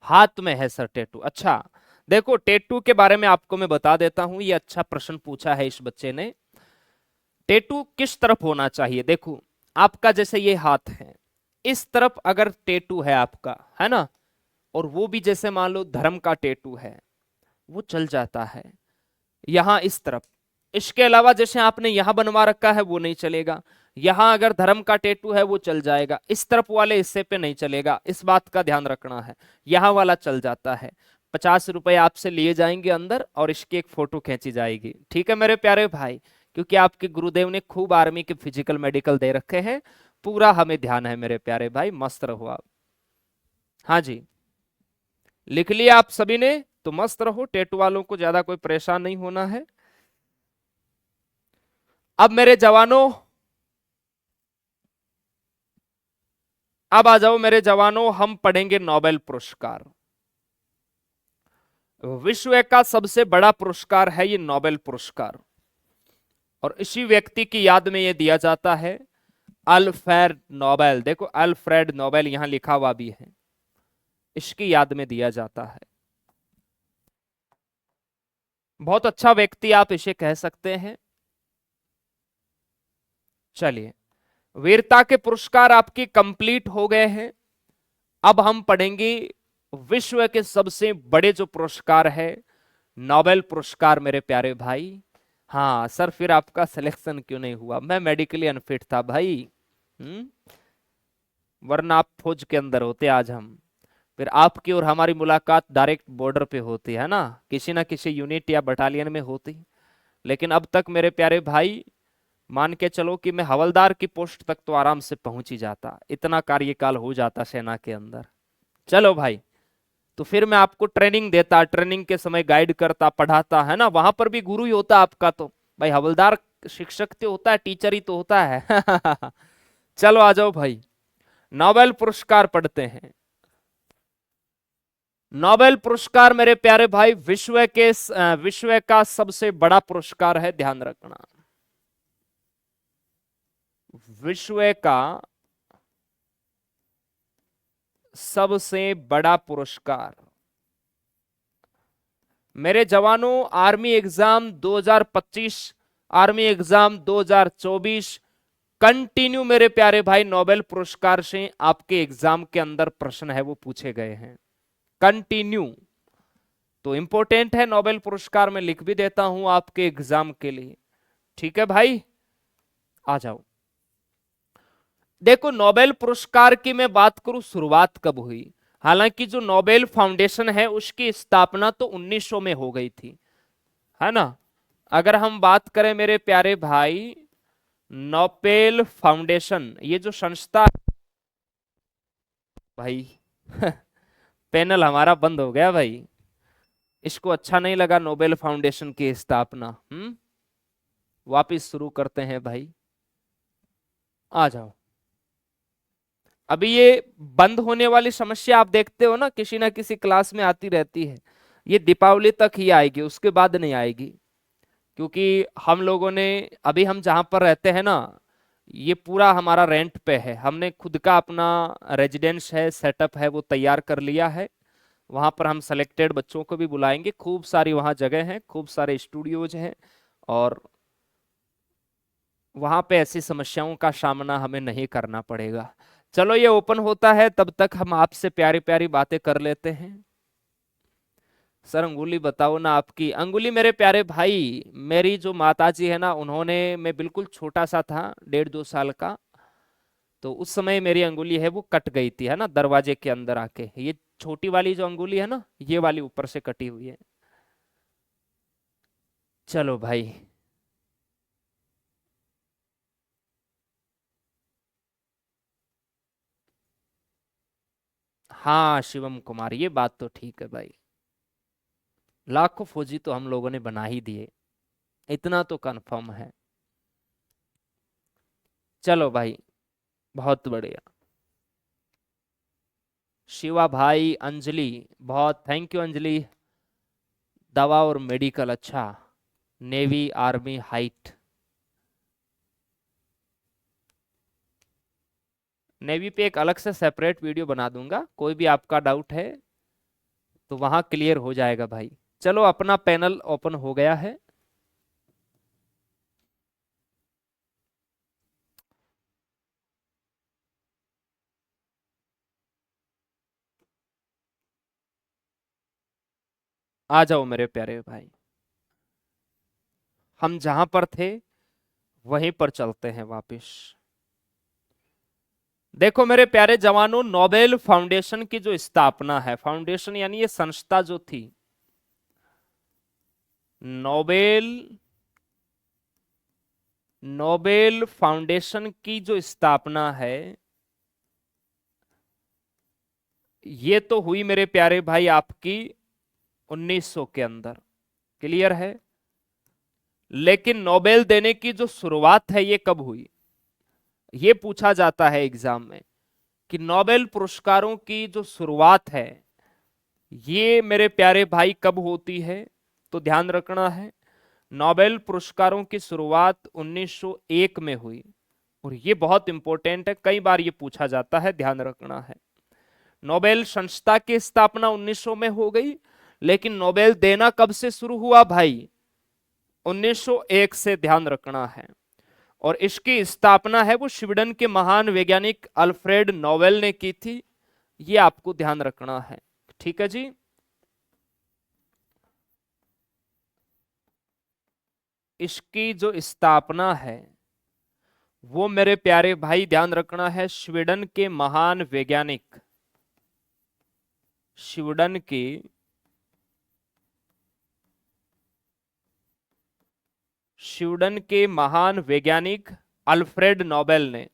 Speaker 1: हाथ में है सर टैटू? अच्छा, देखो टैटू के बारे में आपको मैं बता देता हूं। ये अच्छा प्रश्न पूछा है इस बच्चे ने। टैटू किस तरफ होना चाहिए? देखो, आपका जैसे ये हाथ है, इस तरफ अगर टैटू है आपका, है ना, और वो भी जैसे मान लो धर्म का टैटू है, वो चल जाता है। यहां इस तरफ, इसके अलावा जैसे आपने यहां बनवा रखा है वो नहीं चलेगा। यहां अगर धर्म का टैटू है वो चल जाएगा, इस तरफ वाले हिस्से पे नहीं चलेगा। इस बात का ध्यान रखना है। यहां वाला चल जाता है। 50 रुपए आपसे लिए जाएंगे अंदर और इसकी एक फोटो खींची जाएगी। ठीक है मेरे प्यारे भाई, क्योंकि आपके गुरुदेव ने खूब आर्मी के फिजिकल मेडिकल दे रखे हैं। पूरा हमें ध्यान है मेरे प्यारे भाई, मस्त रहो आप। हाँ जी, लिख लिया आप सभी ने? तो मस्त रहो, टैटू वालों को ज्यादा कोई परेशान नहीं होना है। अब मेरे जवानों, अब आ जाओ मेरे जवानों, हम पढ़ेंगे नोबेल पुरस्कार। विश्व का सबसे बड़ा पुरस्कार है ये नोबेल पुरस्कार, और इसी व्यक्ति की याद में ये दिया जाता है, अल्फ्रेड नोबेल। देखो, अल्फ्रेड नोबेल यहां लिखा हुआ भी है, इसकी याद में दिया जाता है। बहुत अच्छा व्यक्ति आप इसे कह सकते हैं। चलिए, वीरता के पुरस्कार आपके कंप्लीट हो गए हैं। अब हम पढ़ेंगे विश्व के सबसे बड़े जो पुरस्कार है, नोबेल पुरस्कार मेरे प्यारे भाई। हाँ सर, फिर आपका सिलेक्शन क्यों नहीं हुआ? मैं मेडिकली अनफिट था भाई। हम्म वरना आप फौज के अंदर होते आज हम। फिर आपकी और हमारी मुलाकात डायरेक्ट बॉर्डर पे होती है ना, किसी ना किसी यूनिट या बटालियन में होती। लेकिन अब तक मेरे प्यारे भाई, मान के चलो कि मैं हवलदार की पोस्ट तक तो आराम से पहुंच ही जाता, इतना कार्यकाल हो जाता सेना के अंदर। चलो भाई, तो फिर मैं आपको ट्रेनिंग देता, ट्रेनिंग के समय गाइड करता, पढ़ाता, है ना। वहां पर भी गुरु ही होता आपका तो भाई, हवलदार शिक्षक तो होता है, टीचर ही तो होता है। चलो आ जाओ भाई, नोबेल पुरस्कार पढ़ते हैं। नोबेल पुरस्कार मेरे प्यारे भाई विश्व का सबसे बड़ा पुरस्कार है, ध्यान रखना। विश्व का सबसे बड़ा पुरस्कार। मेरे जवानों, army exam 2025, army exam 2024 continue मेरे प्यारे भाई नोबेल पुरस्कार से आपके एग्जाम के अंदर प्रश्न है वो पूछे गए हैं, कंटिन्यू। तो इंपॉर्टेंट है नोबेल पुरस्कार, मैं लिख भी देता हूं आपके एग्जाम के लिए। ठीक है भाई, आ जाओ। देखो, नोबेल पुरस्कार की मैं बात करूं, शुरुआत कब हुई। हालांकि जो नोबेल फाउंडेशन है उसकी स्थापना तो 1900 में हो गई थी, है ना। अगर हम बात करें मेरे प्यारे भाई, नोबेल फाउंडेशन ये जो संस्था भाई, पैनल हमारा बंद हो गया भाई। इसको अच्छा नहीं लगा नोबेल फाउंडेशन की स्थापना। वापिस शुरू करते हैं भाई, आ जाओ। अभी ये बंद होने वाली समस्या आप देखते हो ना किसी क्लास में आती रहती है। ये दीपावली तक ही आएगी, उसके बाद नहीं आएगी। क्योंकि हम लोगों ने, अभी हम जहां पर रहते हैं ना, ये पूरा हमारा रेंट पे है। हमने खुद का अपना रेजिडेंस है, सेटअप है, वो तैयार कर लिया है। वहां पर हम सेलेक्टेड बच्चों को भी बुलाएंगे, खूब सारी वहां जगह है, खूब सारे स्टूडियोज हैं, और वहां पे ऐसी समस्याओं का सामना हमें नहीं करना पड़ेगा। चलो ये ओपन होता है, तब तक हम आपसे प्यारी प्यारी बातें कर लेते हैं। सर अंगुली बताओ ना आपकी अंगुली। मेरे प्यारे भाई, मेरी जो माताजी है ना, उन्होंने, मैं बिल्कुल छोटा सा था, 1.5-2 साल का, तो उस समय मेरी अंगुली है वो कट गई थी, है ना, दरवाजे के अंदर आके। ये छोटी वाली जो अंगुली है ना, ये वाली ऊपर से कटी हुई है। चलो भाई, हाँ शिवम कुमार, ये बात तो ठीक है भाई। लाखों फौजी तो हम लोगों ने बना ही दिए, इतना तो कंफर्म है। चलो भाई, बहुत बढ़िया। शिवा भाई, अंजलि, बहुत थैंक यू अंजलि। दवा और मेडिकल, अच्छा। Navy, army, height. नेवी पे एक अलग से सेपरेट वीडियो बना दूंगा, कोई भी आपका डाउट है तो वहां क्लियर हो जाएगा भाई। चलो, अपना पैनल ओपन हो गया है। आ जाओ मेरे प्यारे भाई, हम जहां पर थे वहीं पर चलते हैं वापस। देखो मेरे प्यारे जवानों, नोबेल फाउंडेशन की जो स्थापना है, फाउंडेशन यानी ये संस्था जो थी, नोबेल नोबेल फाउंडेशन की जो स्थापना है, ये तो हुई मेरे प्यारे भाई आपकी 1900 के अंदर, क्लियर है। लेकिन नोबेल देने की जो शुरुआत है ये कब हुई, ये पूछा जाता है एग्जाम में, कि नोबेल पुरस्कारों की जो शुरुआत है ये मेरे प्यारे भाई कब होती है। तो ध्यान रखना है, नोबेल पुरस्कारों की शुरुआत 1901 में हुई। और ये बहुत इंपॉर्टेंट है, कई बार ये पूछा जाता है, ध्यान रखना है। नोबेल संस्था की स्थापना 1900 में हो गई, लेकिन नोबेल देना कब से शुरू हुआ भाई? 1901 से, ध्यान रखना है। और इसकी स्थापना है वो स्वीडन के महान वैज्ञानिक अल्फ्रेड नोबेल ने की थी। ये आपको ध्यान रखना है। ठीक है जी। इसकी जो स्थापना है वो मेरे प्यारे भाई ध्यान रखना है, स्वीडन के महान वैज्ञानिक, स्वीडन के महान वैज्ञानिक अल्फ्रेड नोबेल ने,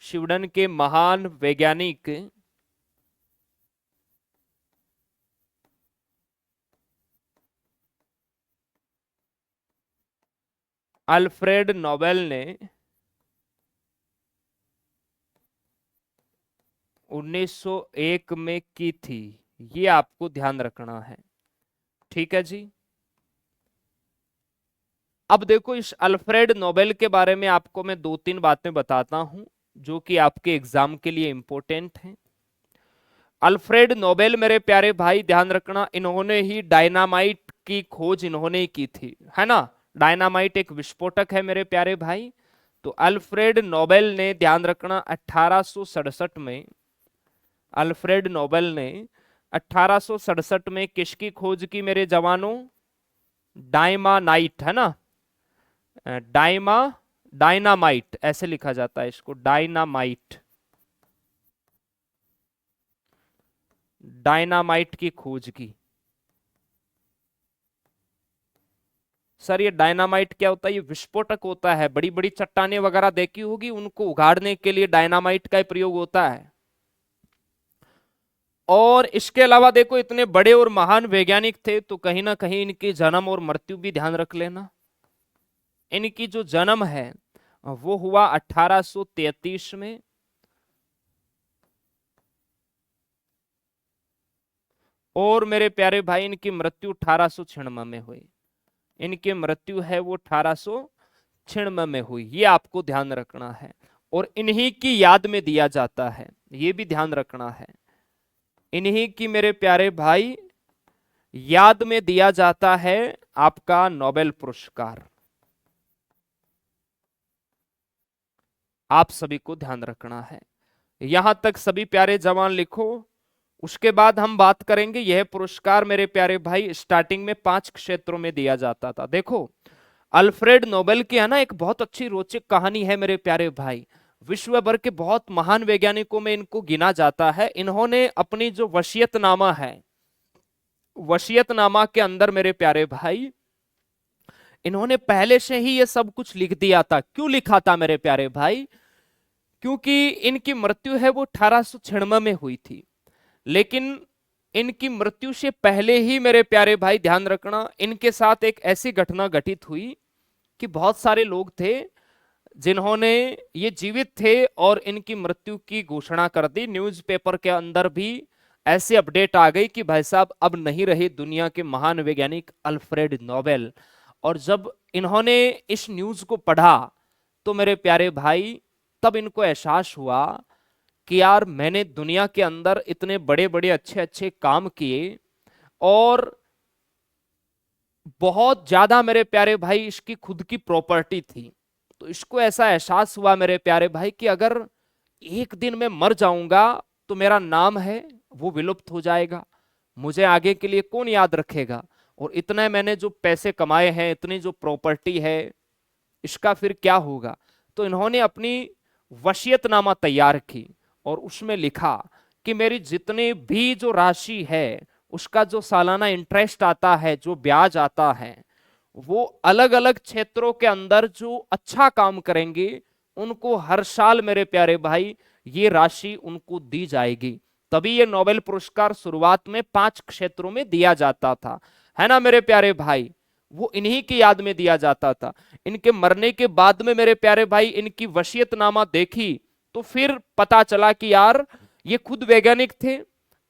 Speaker 1: स्वीडन के महान वैज्ञानिक अल्फ्रेड नोबेल ने 1901 में की थी। ये आपको ध्यान रखना है। ठीक है जी। अब देखो, इस अल्फ्रेड नोबेल के बारे में आपको मैं 2-3 बातें बताता हूं जो कि आपके एग्जाम के लिए इंपॉर्टेंट हैं। अल्फ्रेड नोबेल मेरे प्यारे भाई ध्यान रखना, इन्होंने ही डायनामाइट की खोज इन्होंने की थी, है ना। डायनामाइट एक विस्फोटक है मेरे प्यारे भाई। तो अल्फ्रेड नोबेल ने, ध्यान रखना, 1867 में, अल्फ्रेड नोबेल ने 1867 में किसकी खोज की मेरे जवानों? डायमानाइट, है ना। डायनामाइट ऐसे लिखा जाता है इसको, डायनामाइट, डायनामाइट की खोज की। सर ये डायनामाइट क्या होता है? ये विस्फोटक होता है। बड़ी बड़ी चट्टानें वगैरह देखी होगी, उनको उगाड़ने के लिए डायनामाइट का प्रयोग होता है। और इसके अलावा देखो, इतने बड़े और महान वैज्ञानिक थे तो कहीं ना कहीं इनकी जन्म और मृत्यु भी ध्यान रख लेना। इनकी जो जन्म है वो हुआ 1833 में, और मेरे प्यारे भाई इनकी मृत्यु 1896 में हुई। इनकी मृत्यु है वो 1896 में हुई। ये आपको ध्यान रखना है। और इन्हीं की याद में दिया जाता है, ये भी ध्यान रखना है। इन्हीं की मेरे प्यारे भाई याद में दिया जाता है आपका नोबेल पुरस्कार। आप सभी को ध्यान रखना है। यहां तक सभी प्यारे जवान लिखो। उसके बाद हम बात करेंगे, यह पुरस्कार मेरे प्यारे भाई स्टार्टिंग में 5 क्षेत्रों में दिया जाता था। देखो, अल्फ्रेड नोबेल की है ना एक बहुत अच्छी रोचक कहानी है मेरे प्यारे भाई। विश्व भर के बहुत महान वैज्ञानिकों में इनको गिना जाता है। इन्होंने अपनी जो वसीयतनामा है, वसीयतनामा के अंदर मेरे प्यारे भाई इन्होंने पहले से ही ये सब कुछ लिख दिया था। क्यों लिखा था मेरे प्यारे भाई? क्योंकि इनकी मृत्यु है वो 1896 में हुई थी। लेकिन इनकी मृत्यु से पहले ही मेरे प्यारे भाई ध्यान रखना, इनके साथ एक ऐसी घटना घटित हुई कि बहुत सारे लोग थे जिन्होंने, ये जीवित थे और इनकी मृत्यु की घोषणा कर दी। न्यूज़पेपर के अंदर भी ऐसी अपडेट आ गई कि भाई साहब अब नहीं रहे दुनिया के महान वैज्ञानिक अल्फ्रेड नोबेल। और जब इन्होंने इस न्यूज को पढ़ा तो मेरे प्यारे भाई तब इनको एहसास हुआ कि यार मैंने दुनिया के अंदर इतने बड़े बड़े अच्छे अच्छे काम किए और बहुत ज्यादा मेरे प्यारे भाई इसकी खुद की प्रॉपर्टी थी। तो इसको ऐसा एहसास हुआ मेरे प्यारे भाई कि अगर एक दिन मैं मर जाऊंगा तो मेरा नाम है वो विलुप्त हो जाएगा, मुझे आगे के लिए कौन याद रखेगा। और इतने मैंने जो पैसे कमाए हैं, इतनी जो प्रॉपर्टी है, इसका फिर क्या होगा। तो इन्होंने अपनी वसीयतनामा तैयार की और उसमें लिखा कि मेरी जितनी भी जो राशि है उसका जो सालाना इंटरेस्ट आता है, जो ब्याज आता है, वो अलग अलग क्षेत्रों के अंदर जो अच्छा काम करेंगे उनको हर साल मेरे प्यारे भाई ये राशि उनको दी जाएगी। तभी ये नोबेल पुरस्कार शुरुआत में 5 क्षेत्रों में दिया जाता था, है ना मेरे प्यारे भाई। वो इन्हीं की याद में दिया जाता था। इनके मरने के बाद में मेरे प्यारे भाई इनकी वसीयतनामा देखी तो फिर पता चला कि यार ये खुद वैज्ञानिक थे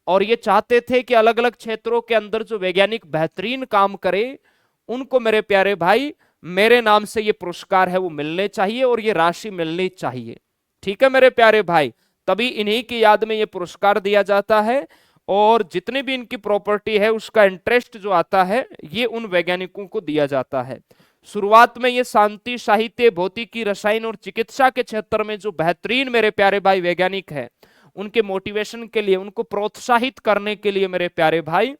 Speaker 1: और ये चाहते थे कि अलग अलग क्षेत्रों के अंदर जो वैज्ञानिक बेहतरीन काम करे उनको मेरे प्यारे भाई मेरे नाम से ये पुरस्कार है वो मिलने चाहिए और ये राशि मिलनी चाहिए। ठीक है मेरे प्यारे भाई, तभी इन्हीं की याद में ये पुरस्कार दिया जाता है। और जितनी भी इनकी प्रॉपर्टी है उसका इंटरेस्ट जो आता है ये उन वैज्ञानिकों को दिया जाता है। शुरुआत में ये शांति, साहित्य, भौतिकी, रसायन और चिकित्सा के क्षेत्र में जो बेहतरीन मेरे प्यारे भाई वैज्ञानिक है, उनके मोटिवेशन के लिए, उनको प्रोत्साहित करने के लिए मेरे प्यारे भाई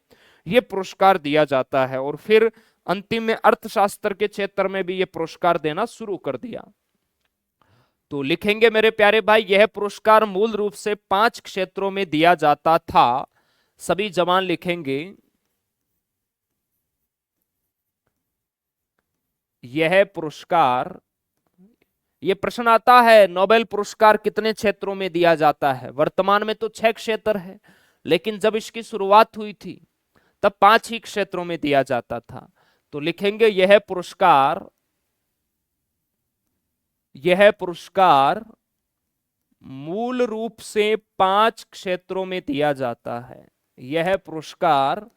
Speaker 1: ये पुरस्कार दिया जाता है। और फिर अंतिम में अर्थशास्त्र के क्षेत्र में भी ये पुरस्कार देना शुरू कर दिया। तो लिखेंगे मेरे प्यारे भाई, यह पुरस्कार मूल रूप से 5 क्षेत्रों में दिया जाता था। सभी जवान लिखेंगे, यह पुरस्कार, ये प्रश्न आता है नोबेल पुरस्कार कितने क्षेत्रों में दिया जाता है। वर्तमान में तो 6 क्षेत्र है, लेकिन जब इसकी शुरुआत हुई थी तब 5 ही क्षेत्रों में दिया जाता था। तो लिखेंगे यह पुरस्कार मूल रूप से 5 क्षेत्रों में दिया जाता है। यह पुरस्कार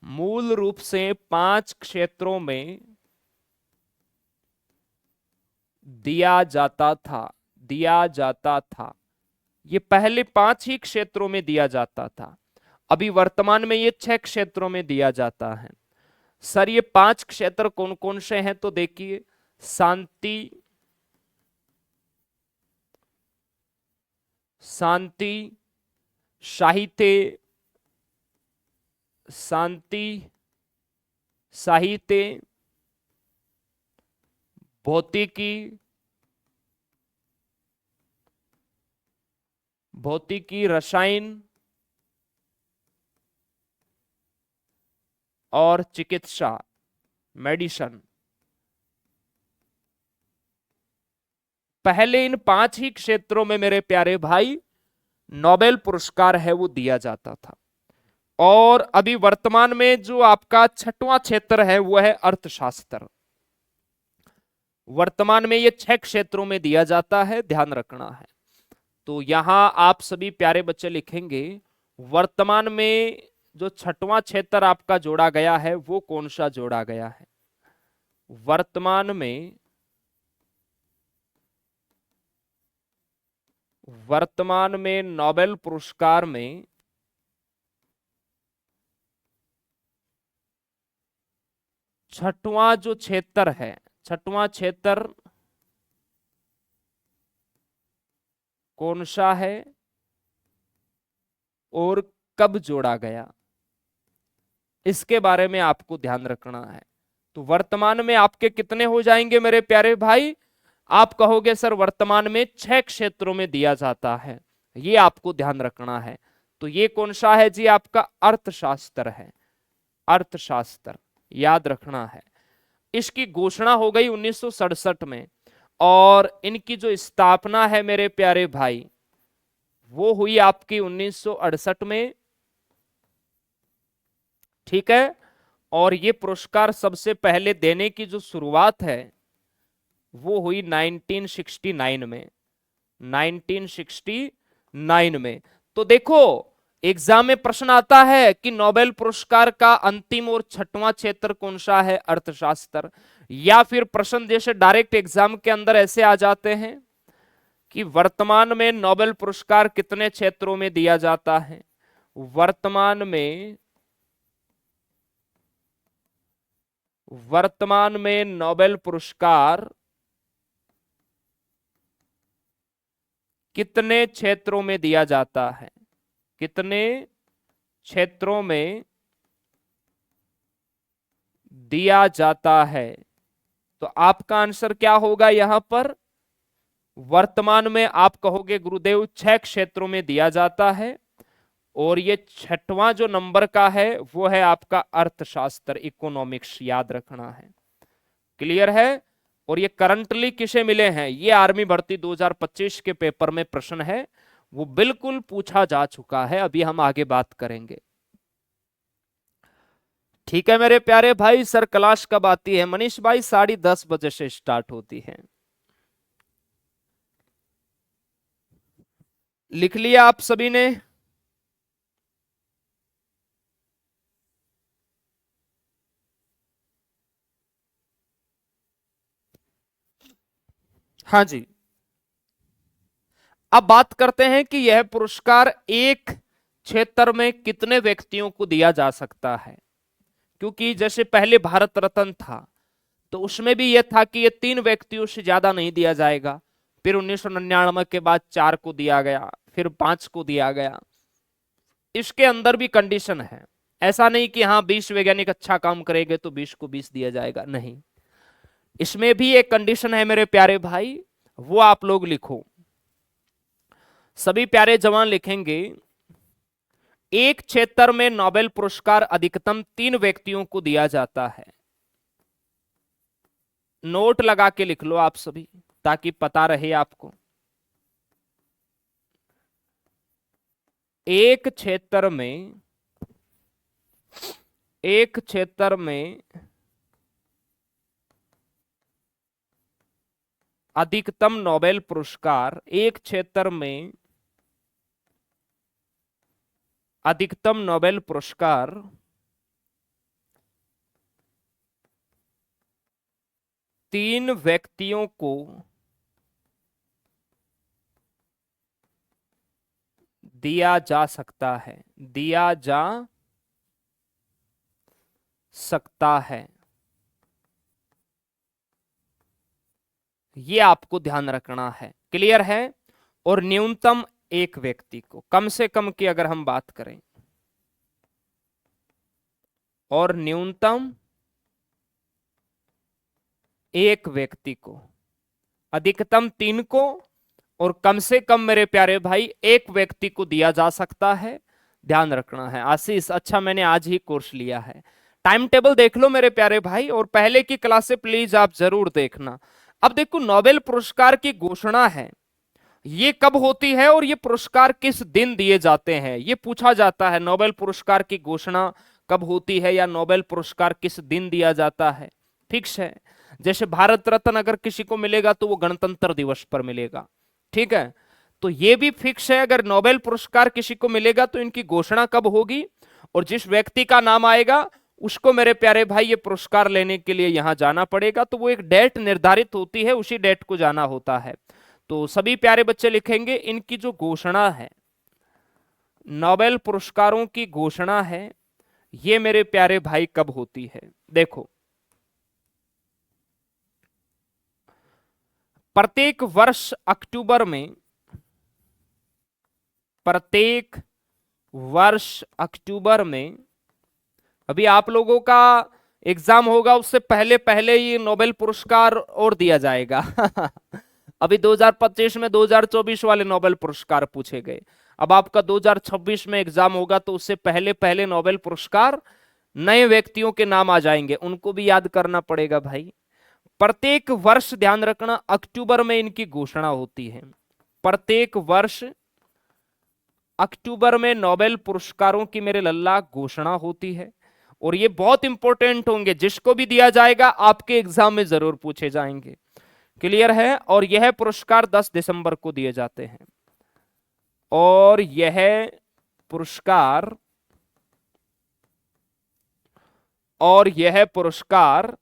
Speaker 1: मूल रूप से 5 क्षेत्रों में दिया जाता था। ये पहले 5 ही क्षेत्रों में दिया जाता था, अभी वर्तमान में ये 6 क्षेत्रों में दिया जाता है। सर ये 5 क्षेत्र कौन कौन से हैं? तो देखिए, शांति, साहित्य, भौतिकी, रसायन और चिकित्सा, मेडिसिन। पहले इन 5 ही क्षेत्रों में मेरे प्यारे भाई नोबेल पुरस्कार है वो दिया जाता था। और अभी वर्तमान में जो आपका 6वां क्षेत्र है वो है अर्थशास्त्र। वर्तमान में ये 6 क्षेत्रों में दिया जाता है, ध्यान रखना है। तो यहां आप सभी प्यारे बच्चे लिखेंगे, वर्तमान में जो 6वां क्षेत्र आपका जोड़ा गया है वो कौन सा जोड़ा गया है। वर्तमान में नोबेल पुरस्कार में छठवां जो क्षेत्र है, 6वां क्षेत्र कौन सा है और कब जोड़ा गया, इसके बारे में आपको ध्यान रखना है। तो वर्तमान में आपके कितने हो जाएंगे मेरे प्यारे भाई? आप कहोगे सर वर्तमान में 6 क्षेत्रों में दिया जाता है, ये आपको ध्यान रखना है। तो ये कौन सा है जी? आपका अर्थशास्त्र है, अर्थशास्त्र याद रखना है। इसकी घोषणा हो गई 1967 में, और इनकी जो स्थापना है मेरे प्यारे भाई वो हुई आपकी 1968 में, ठीक है। और ये पुरस्कार सबसे पहले देने की जो शुरुआत है वो हुई 1969 में, 1969 में। तो देखो एग्जाम में प्रश्न आता है कि नोबेल पुरस्कार का अंतिम और 6वां क्षेत्र कौन सा है, अर्थशास्त्र। या फिर प्रश्न जैसे डायरेक्ट एग्जाम के अंदर ऐसे आ जाते हैं कि वर्तमान में नोबेल पुरस्कार कितने क्षेत्रों में दिया जाता है। वर्तमान में नोबेल पुरस्कार कितने क्षेत्रों में दिया जाता है, कितने क्षेत्रों में दिया जाता है। तो आपका आंसर क्या होगा यहां पर? वर्तमान में आप कहोगे गुरुदेव 6 क्षेत्रों में दिया जाता है, और ये 6वां जो नंबर का है वो है आपका अर्थशास्त्र, इकोनॉमिक्स, याद रखना है। क्लियर है? और ये करंटली किसे मिले हैं? ये आर्मी भर्ती 2025 के पेपर में प्रश्न है, वो बिल्कुल पूछा जा चुका है, अभी हम आगे बात करेंगे। ठीक है मेरे प्यारे भाई। सर क्लास कब आती है? मनीष भाई 10:30 बजे से स्टार्ट होती है। लिख लिया आप सभी ने? हाँ जी। अब बात करते हैं कि यह पुरस्कार एक क्षेत्र में कितने व्यक्तियों को दिया जा सकता है। क्योंकि जैसे पहले भारत रत्न था, तो उसमें भी यह था कि ये 3 व्यक्तियों से ज्यादा नहीं दिया जाएगा। फिर 1999 के बाद 4 को दिया गया, फिर 5 को दिया गया। इसके अंदर भी कंडीशन है, ऐसा नहीं कि हाँ 20 वैज्ञानिक अच्छा काम करेंगे तो 20 को 20 दिया जाएगा, नहीं। इसमें भी एक कंडीशन है मेरे प्यारे भाई, वो आप लोग लिखो। सभी प्यारे जवान लिखेंगे, एक क्षेत्र में नोबेल पुरस्कार अधिकतम 3 व्यक्तियों को दिया जाता है। नोट लगा के लिख लो आप सभी, ताकि पता रहे आपको। एक क्षेत्र में अधिकतम नोबेल पुरस्कार, एक क्षेत्र में अधिकतम नोबेल पुरस्कार 3 व्यक्तियों को दिया जा सकता है, दिया जा सकता है। ये आपको ध्यान रखना है, क्लियर है। और न्यूनतम एक व्यक्ति को, कम से कम की अगर हम बात करें, और न्यूनतम एक व्यक्ति को, अधिकतम 3 को, और कम से कम मेरे प्यारे भाई एक व्यक्ति को दिया जा सकता है। ध्यान रखना है। आशीष, अच्छा मैंने आज ही कोर्स लिया है। टाइम टेबल देख लो मेरे प्यारे भाई, और पहले की क्लास से प्लीज आप जरूर देखना। अब देखो, नोबेल पुरस्कार की घोषणा है, ये कब होती है और ये पुरस्कार किस दिन दिए जाते हैं, ये पूछा जाता है। नोबेल पुरस्कार की घोषणा कब होती है या नोबेल पुरस्कार किस दिन दिया जाता है, फिक्स है। जैसे भारत रत्न अगर किसी को मिलेगा तो वो गणतंत्र दिवस पर मिलेगा, ठीक है। तो ये भी फिक्स है, अगर नोबेल पुरस्कार किसी को मिलेगा तो इनकी घोषणा कब होगी, और जिस व्यक्ति का नाम आएगा उसको मेरे प्यारे भाई ये पुरस्कार लेने के लिए यहां जाना पड़ेगा। तो वो एक डेट निर्धारित होती है, उसी डेट को जाना होता है। तो सभी प्यारे बच्चे लिखेंगे, इनकी जो घोषणा है, नोबेल पुरस्कारों की घोषणा है, ये मेरे प्यारे भाई कब होती है। देखो, प्रत्येक वर्ष अक्टूबर में, प्रत्येक वर्ष अक्टूबर में, अभी आप लोगों का एग्जाम होगा उससे पहले पहले ये नोबेल पुरस्कार और दिया जाएगा। अभी 2025 में 2024 वाले नोबेल पुरस्कार पूछे गए, अब आपका 2026 में एग्जाम होगा तो उससे पहले पहले नोबेल पुरस्कार नए व्यक्तियों के नाम आ जाएंगे, उनको भी याद करना पड़ेगा भाई। प्रत्येक वर्ष, ध्यान रखना, अक्टूबर में इनकी घोषणा होती है। प्रत्येक वर्ष अक्टूबर में नोबेल पुरस्कारों की मेरे लल्ला घोषणा होती है। और ये बहुत इंपॉर्टेंट होंगे, जिसको भी दिया जाएगा आपके एग्जाम में जरूर पूछे जाएंगे, क्लियर है। और यह पुरस्कार 10 दिसंबर को दिए जाते हैं, और यह पुरस्कार, और यह पुरस्कार,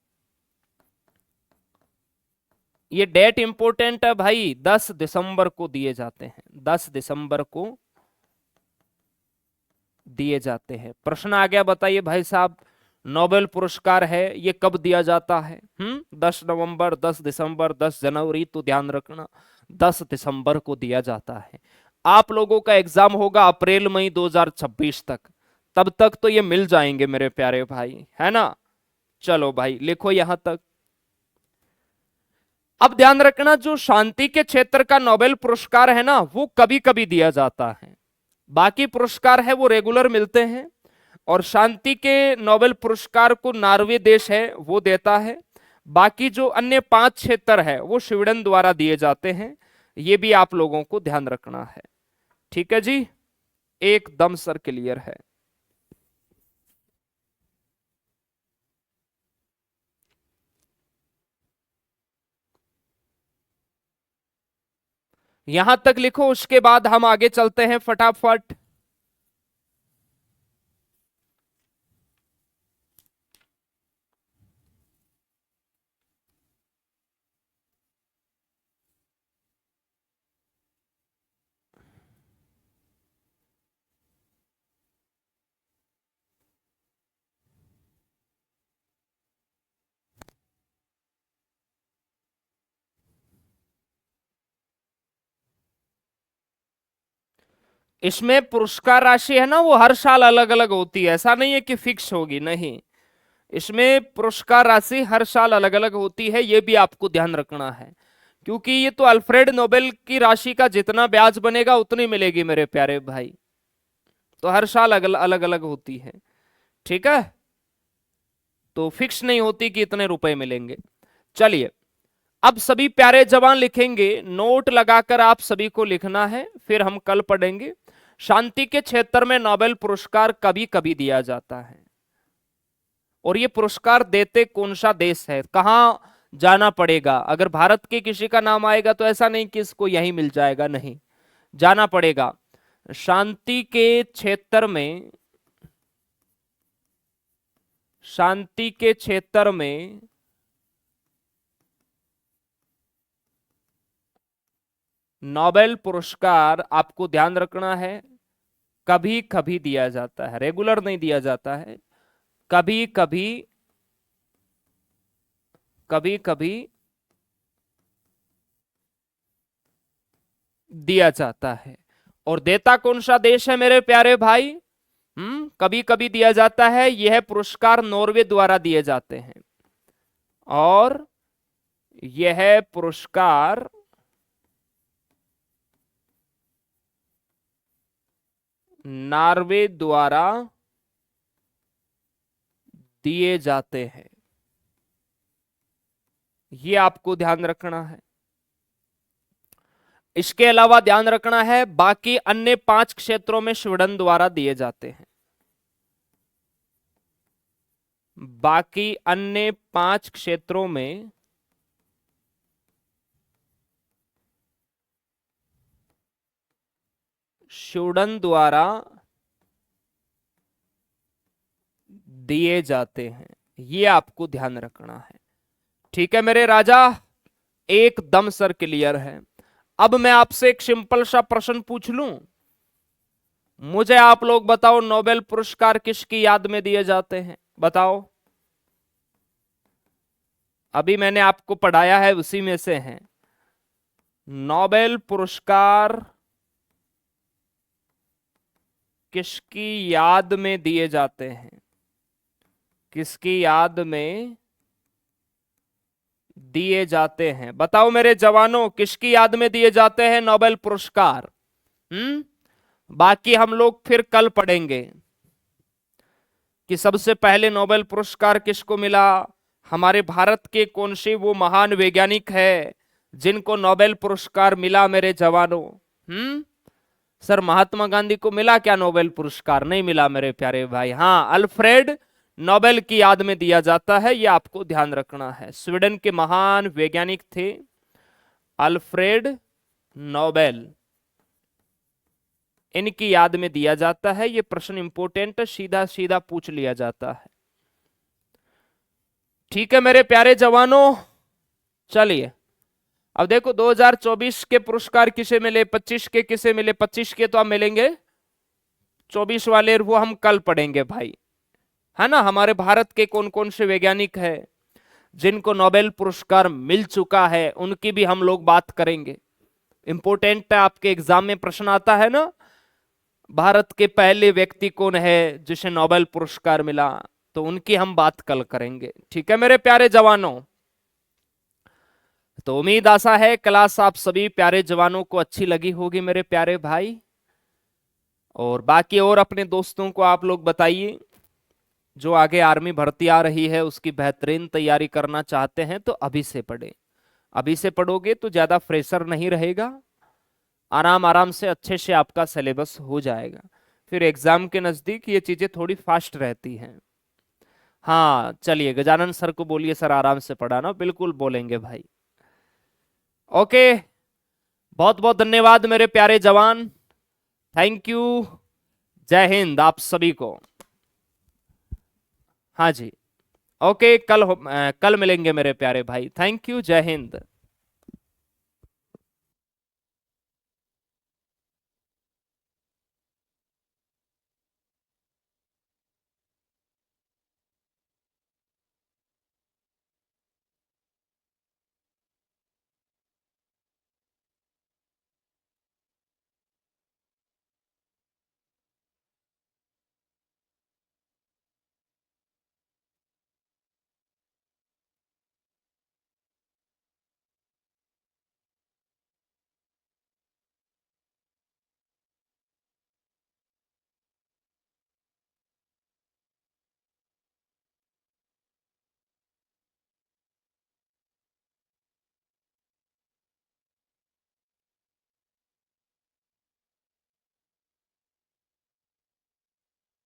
Speaker 1: ये डेट इंपॉर्टेंट है भाई, 10 दिसंबर को दिए जाते हैं, 10 दिसंबर को दिए जाते हैं। प्रश्न आ गया, बताइए भाई साहब, नोबेल पुरस्कार है ये कब दिया जाता है? 10 नवंबर, 10 दिसंबर, 10 जनवरी, तो ध्यान रखना 10 दिसंबर को दिया जाता है। आप लोगों का एग्जाम होगा अप्रैल मई 2026 तक, तब तक तो ये मिल जाएंगे मेरे प्यारे भाई, है ना। चलो भाई लिखो यहां तक। अब ध्यान रखना, जो शांति के क्षेत्र का नोबेल पुरस्कार है ना, वो कभी कभी दिया जाता है। बाकी पुरस्कार है वो रेगुलर मिलते हैं, और शांति के नोबेल पुरस्कार को नॉर्वे देश है वो देता है। बाकी जो अन्य 5 क्षेत्र है वो स्वीडन द्वारा दिए जाते हैं। ये भी आप लोगों को ध्यान रखना है, ठीक है जी, एकदम सर क्लियर है। यहां तक लिखो, उसके बाद हम आगे चलते हैं फटाफट। इसमें पुरस्कार राशि है ना, वो हर साल अलग अलग होती है, ऐसा नहीं है कि फिक्स होगी, नहीं। इसमें पुरस्कार राशि हर साल अलग अलग होती है, ये भी आपको ध्यान रखना है, क्योंकि ये तो अल्फ्रेड नोबेल की राशि का जितना ब्याज बनेगा उतनी मिलेगी मेरे प्यारे भाई, तो हर साल अलग अलग होती है, ठीक है। तो फिक्स नहीं होती कि इतने रुपए मिलेंगे। चलिए, अब सभी प्यारे जवान लिखेंगे, नोट लगाकर आप सभी को लिखना है, फिर हम कल पढ़ेंगे। शांति के क्षेत्र में नोबेल पुरस्कार कभी कभी दिया जाता है, और ये पुरस्कार देते कौन सा देश है, कहां जाना पड़ेगा। अगर भारत के किसी का नाम आएगा तो ऐसा नहीं कि इसको यहीं मिल जाएगा, नहीं, जाना पड़ेगा। शांति के क्षेत्र में, शांति के क्षेत्र में नोबेल पुरस्कार आपको ध्यान रखना है, कभी कभी दिया जाता है, रेगुलर नहीं दिया जाता है, कभी कभी, कभी कभी दिया जाता है। और देता कौन सा देश है मेरे प्यारे भाई? कभी कभी दिया जाता है, यह पुरस्कार नॉर्वे द्वारा दिए जाते हैं, और यह पुरस्कार नॉर्वे द्वारा दिए जाते हैं, ये आपको ध्यान रखना है। इसके अलावा ध्यान रखना है, बाकी अन्य 5 क्षेत्रों में स्वीडन द्वारा दिए जाते हैं, बाकी अन्य 5 क्षेत्रों में स्वीडन द्वारा दिए जाते हैं, ये आपको ध्यान रखना है, ठीक है मेरे राजा, एकदम सर क्लियर है। अब मैं आपसे एक सिंपल सा प्रश्न पूछ लूं, मुझे आप लोग बताओ, नोबेल पुरस्कार किसकी याद में दिए जाते हैं, बताओ। अभी मैंने आपको पढ़ाया है उसी में से है, नोबेल पुरस्कार किसकी याद में दिए जाते हैं, किसकी याद में दिए जाते हैं, बताओ मेरे जवानों, किसकी याद में दिए जाते हैं नोबेल पुरस्कार? बाकी हम लोग फिर कल पढ़ेंगे कि सबसे पहले नोबेल पुरस्कार किसको मिला, हमारे भारत के कौन से वो महान वैज्ञानिक है जिनको नोबेल पुरस्कार मिला मेरे जवानों। सर महात्मा गांधी को मिला क्या नोबेल पुरस्कार? नहीं मिला मेरे प्यारे भाई। हाँ, अल्फ्रेड नोबेल की याद में दिया जाता है, यह आपको ध्यान रखना है। स्वीडन के महान वैज्ञानिक थे अल्फ्रेड नोबेल, इनकी याद में दिया जाता है। यह प्रश्न इंपोर्टेंट, सीधा सीधा पूछ लिया जाता है, ठीक है मेरे प्यारे जवानों। चलिए अब देखो, 2024 के पुरस्कार किसे मिले, 25 के किसे मिले, 25 के तो अब मिलेंगे, 24 वाले वो हम कल पढ़ेंगे भाई, है ना। हमारे भारत के कौन कौन से वैज्ञानिक हैं जिनको नोबेल पुरस्कार मिल चुका है, उनकी भी हम लोग बात करेंगे। इंपोर्टेंट है, आपके एग्जाम में प्रश्न आता है ना, भारत के पहले व्यक्ति कौन है जिसे नोबेल पुरस्कार मिला, तो उनकी हम बात कल करेंगे, ठीक है मेरे प्यारे जवानों। तो उम्मीद आशा है क्लास आप सभी प्यारे जवानों को अच्छी लगी होगी मेरे प्यारे भाई, और बाकी और अपने दोस्तों को आप लोग बताइए जो आगे आर्मी भर्ती आ रही है उसकी बेहतरीन तैयारी करना चाहते हैं, तो अभी से पढ़े, अभी से पढ़ोगे तो ज्यादा प्रेशर नहीं रहेगा, आराम आराम से अच्छे से आपका सिलेबस हो जाएगा। फिर एग्जाम के नजदीक ये चीजें थोड़ी फास्ट रहती हैं। हाँ चलिए, गजानन सर को बोलिए सर आराम से पढ़ाना, बिल्कुल बोलेंगे भाई। ओके, बहुत बहुत धन्यवाद मेरे प्यारे जवान, थैंक यू, जय हिंद आप सभी को। हाँ जी, ओके, कल मिलेंगे मेरे प्यारे भाई, थैंक यू, जय हिंद।